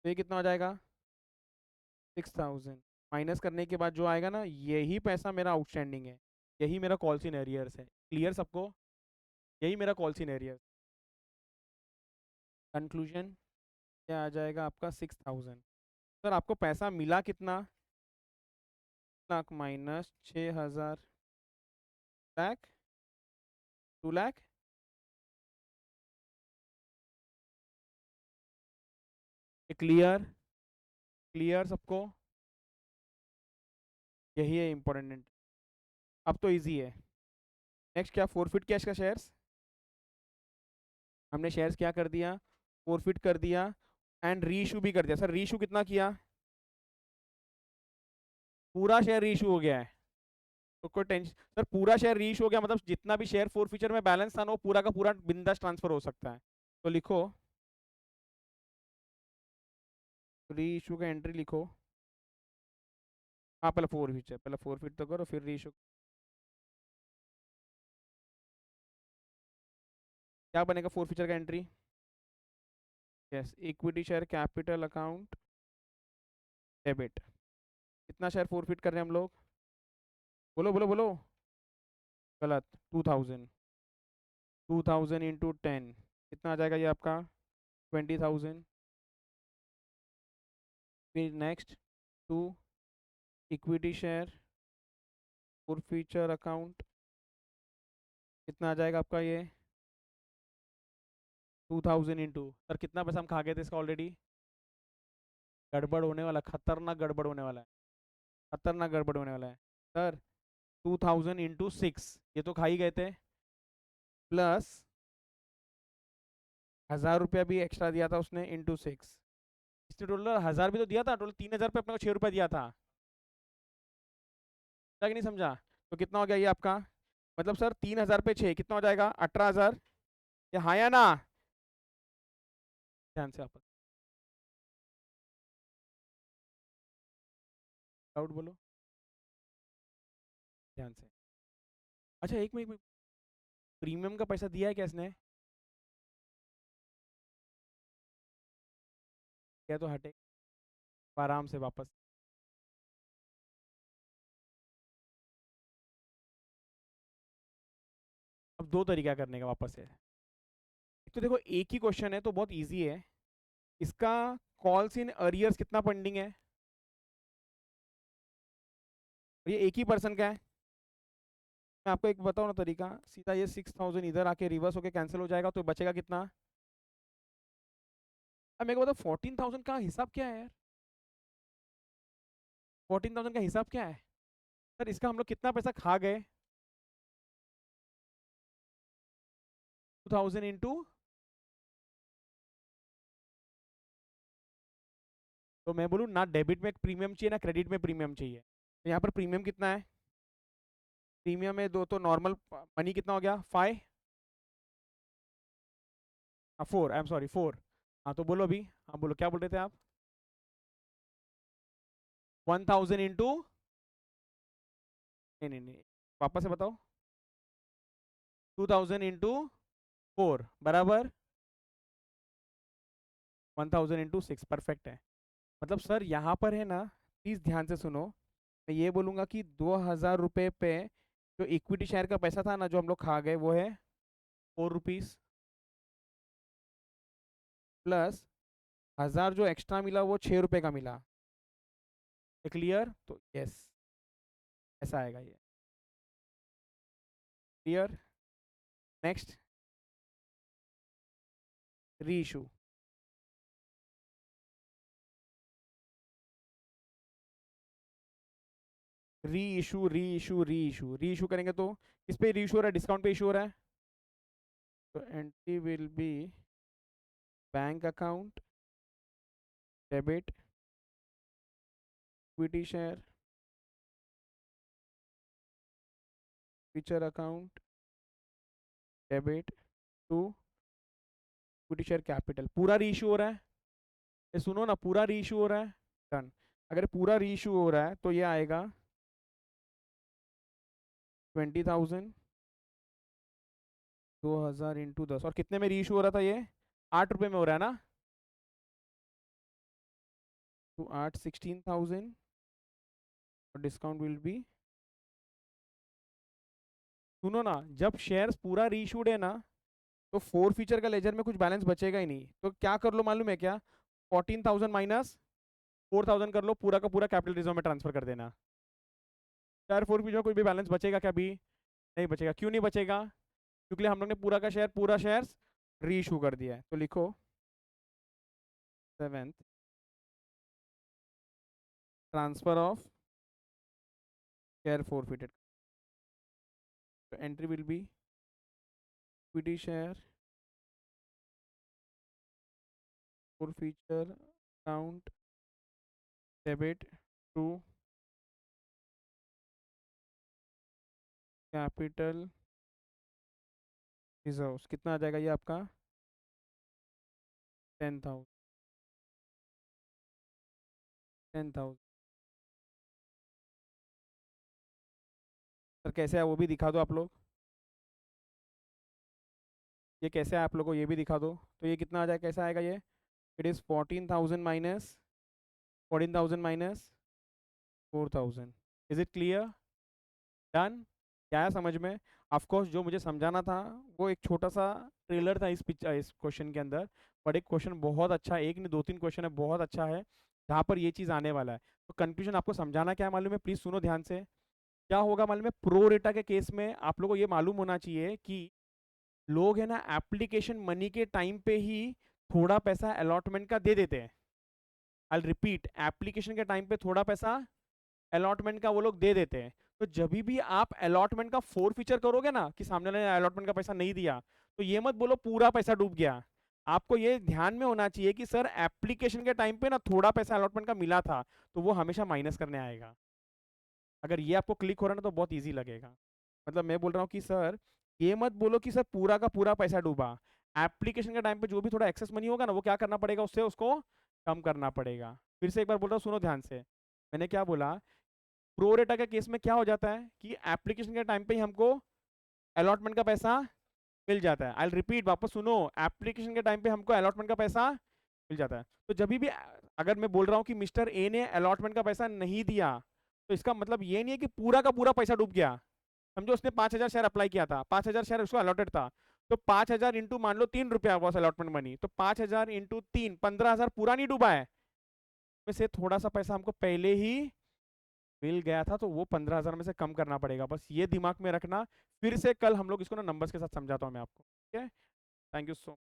तो ये कितना हो जाएगा? 6,000 माइनस करने के बाद जो आएगा ना, यही पैसा मेरा आउटस्टैंडिंग है। यही मेरा कॉल्स इन एरियर्स है। क्लियर सबको? यही मेरा कॉल्स इन एरियर्स। कंक्लूजन क्या आ जाएगा आपका? 6,000। सर आपको पैसा मिला कितना? Lakh minus 6,000, lakh 2 lakh. Clear? Clear सबको? यही है इंपॉर्टेंट। अब तो इजी है। नेक्स्ट क्या? फोरफिट कैश का शेयर्स। हमने शेयर्स क्या कर दिया? फोरफिट कर दिया एंड रीइशू भी कर दिया। सर रीइशू कितना किया? पूरा शेयर रीइशू हो गया है। तो कोई टेंशन सर, पूरा शेयर रीइशू हो गया मतलब जितना भी शेयर फोर फीचर में बैलेंस था ना, वो पूरा का पूरा बिंदास ट्रांसफर हो सकता है। तो लिखो रीइशू का एंट्री लिखो। हाँ पहले फोर फीचर, पहले फोर फीट तो करो फिर रीइशू। क्या बनेगा फोर फीचर का entry? Yes, equity share capital account debit. कितना शेयर फोर फीट कर रहे हैं हम लोग? बोलो बोलो बोलो। गलत। 2,000। 2,000 इंटू 10 कितना आ जाएगा ये आपका? 20,000। फिर next to equity share forfeiture account कितना आ जाएगा आपका ये? 2,000 इंटू सर कितना पैसा हम खा गए थे इसका ऑलरेडी? गड़बड़ होने वाला, खतरनाक गड़बड़ होने वाला है। खतरनाक गड़बड़ होने वाला है सर। 2,000 इंटू 6 ये तो खा ही गए थे, प्लस 1,000 रुपया भी एक्स्ट्रा दिया था उसने इंटू 6। इसने टोटल 1,000 भी तो दिया था, टोटल 3,000 पे अपने को 6 रुपया दिया था। समझा कि नहीं समझा? तो कितना हो गया ये आपका? मतलब सर 3,000 पे 6 कितना हो जाएगा? 18,000। ये हाँ या ना? ध्यान से आप डाउट बोलो ध्यान से। अच्छा एक मिनट, प्रीमियम का पैसा दिया है क्या इसने? क्या तो हटे आराम से वापस। अब दो तरीका करने का वापस से। एक तो देखो एक ही क्वेश्चन है तो बहुत इजी है इसका। कॉल्स इन अरियर्स कितना पेंडिंग है? ये एक ही पर्सन का है। मैं आपको एक बताऊँ ना तरीका, सीधा ये 6,000 इधर आके रिवर्स होके कैंसिल हो जाएगा तो बचेगा कितना? अब मेरे को बताओ 14,000 का हिसाब क्या है यार? 14,000 का हिसाब क्या है? सर इसका हम लोग कितना पैसा खा गए? 2,000 इंटू, तो मैं बोलूँ ना डेबिट में प्रीमियम चाहिए ना क्रेडिट में प्रीमियम चाहिए। तो यहाँ पर प्रीमियम कितना है? प्रीमियम में दो तो नॉर्मल मनी कितना हो गया? 5। हाँ 4, आई एम सॉरी 4। हाँ तो बोलो अभी, हाँ बोलो क्या बोल रहे थे आप? 1,000 इंटू, नहीं नहीं नहीं, वापस से बताओ। 2,000 इंटू 4 बराबर 1000 इंटू 6 परफेक्ट है। मतलब सर यहाँ पर है ना, प्लीज़ ध्यान से सुनो, मैं ये बोलूँगा कि 2000 रुपये पे जो इक्विटी शेयर का पैसा था ना जो हम लोग खा गए, वो है 4 रुपीज़, प्लस 1000 जो एक्स्ट्रा मिला वो 6 रुपये का मिला। क्लियर? तो यस, ऐसा आएगा ये। क्लियर? नेक्स्ट, री इशू। री इशू, री इशू, री इशू, री इशू करेंगे तो किस पे री इशू हो रहा है? डिस्काउंट पे इशू हो रहा है। तो entry will be bank account, debit, equity share, forfeiture account, debit to equity share capital. पूरा री इशू हो रहा है, ये सुनो ना, पूरा री इशू हो रहा है। डन। अगर पूरा री इशू हो रहा है तो ये आएगा 20,000, 2000 इंटू 10। और कितने में री इशू हो रहा था ये? 8 रुपये में हो रहा है ना? तो 8, 16,000, और डिस्काउंट विल बी, सुनो ना, जब शेयर्स पूरा री इशूड है ना, तो फोर फीचर का लेजर में कुछ बैलेंस बचेगा ही नहीं। तो क्या कर लो मालूम है क्या? 14,000 माइनस 4,000 कर लो, पूरा का पूरा कैपिटल रिजर्व में ट्रांसफर कर देना। यार फोर फीचर में कोई भी बैलेंस बचेगा क्या? अभी नहीं बचेगा। क्यों नहीं बचेगा? क्योंकि हम लोग ने पूरा शेयर री इशू कर दिया है। तो लिखो 7th transfer of share forfeited. तो entry will be equity share forfeiture account, debit to capital reserves. कितना आ जाएगा ये आपका? 10,000, 10,000। सर कैसे है वो भी दिखा दो आप लोग। ये कैसे है आप लोगों को ये भी दिखा दो। तो ये कितना आ जाएगा, कैसा आएगा ये? It is 14,000 minus 14,000 minus 4,000। Is it clear? Done? क्या है समझ में? ऑफकोर्स जो मुझे समझाना था वो एक छोटा सा ट्रेलर था इस क्वेश्चन के अंदर, बट एक क्वेश्चन बहुत अच्छा, एक नहीं दो तीन क्वेश्चन है, बहुत अच्छा है जहाँ पर ये चीज़ आने वाला है। तो कंक्लूजन आपको समझाना क्या है मालूम है? प्लीज़ सुनो ध्यान से। क्या होगा मालूम है? प्रो रेटा के केस में आप लोगों को ये मालूम होना चाहिए कि लोग है ना एप्लीकेशन मनी के टाइम पे ही थोड़ा पैसा अलॉटमेंट का दे देते हैं। आई रिपीट, एप्लीकेशन के टाइम पे थोड़ा पैसा अलॉटमेंट का वो लोग दे देते हैं। तो जब भी आप अलॉटमेंट का फोर फीचर करोगे ना कि सामने वाले ने अलॉटमेंट का पैसा नहीं दिया, तो ये मत बोलो पूरा पैसा डूब गया। आपको ये ध्यान में होना चाहिए कि सर एप्लीकेशन के टाइम पे ना थोड़ा पैसा अलॉटमेंट का मिला था, तो वो हमेशा माइनस करने आएगा। अगर ये आपको क्लिक हो रहा है ना तो बहुत ईजी लगेगा। मतलब मैं बोल रहा हूँ कि सर ये मत बोलो कि सर पूरा का पूरा पैसा डूबा। एप्लीकेशन के टाइम पे जो भी थोड़ा एक्सेस मनी होगा ना, वो क्या करना पड़ेगा, उससे उसको कम करना पड़ेगा। फिर से एक बार बोल रहा हूँ, सुनो ध्यान से। मैंने क्या बोला? प्रो रेटा के केस में क्या हो जाता है कि एप्लीकेशन के टाइम पे ही हमको अलॉटमेंट का पैसा मिल जाता है। आई रिपीट, वापस सुनो, एप्लीकेशन के टाइम पे हमको अलॉटमेंट का पैसा मिल जाता है। तो जब भी अगर मैं बोल रहा हूँ कि मिस्टर ए ने अलॉटमेंट का पैसा नहीं दिया, तो इसका मतलब ये नहीं है कि पूरा का पूरा पैसा डूब गया। समझो उसने 5,000 शेयर अप्लाई किया था, 5,000 शेयर उसको अलॉटेड था, तो 5,000 इंटू मान लो 3 रुपया वॉस अलॉटमेंट मनी, तो 5,000 इंटू 3, 15,000 पूरा नहीं डूबा है। से थोड़ा सा पैसा हमको पहले ही मिल गया था, तो वो 15,000 में से कम करना पड़ेगा। बस ये दिमाग में रखना। फिर से कल हम लोग इसको ना नंबर्स के साथ समझाता हूँ मैं आपको। ठीक है? Thank you so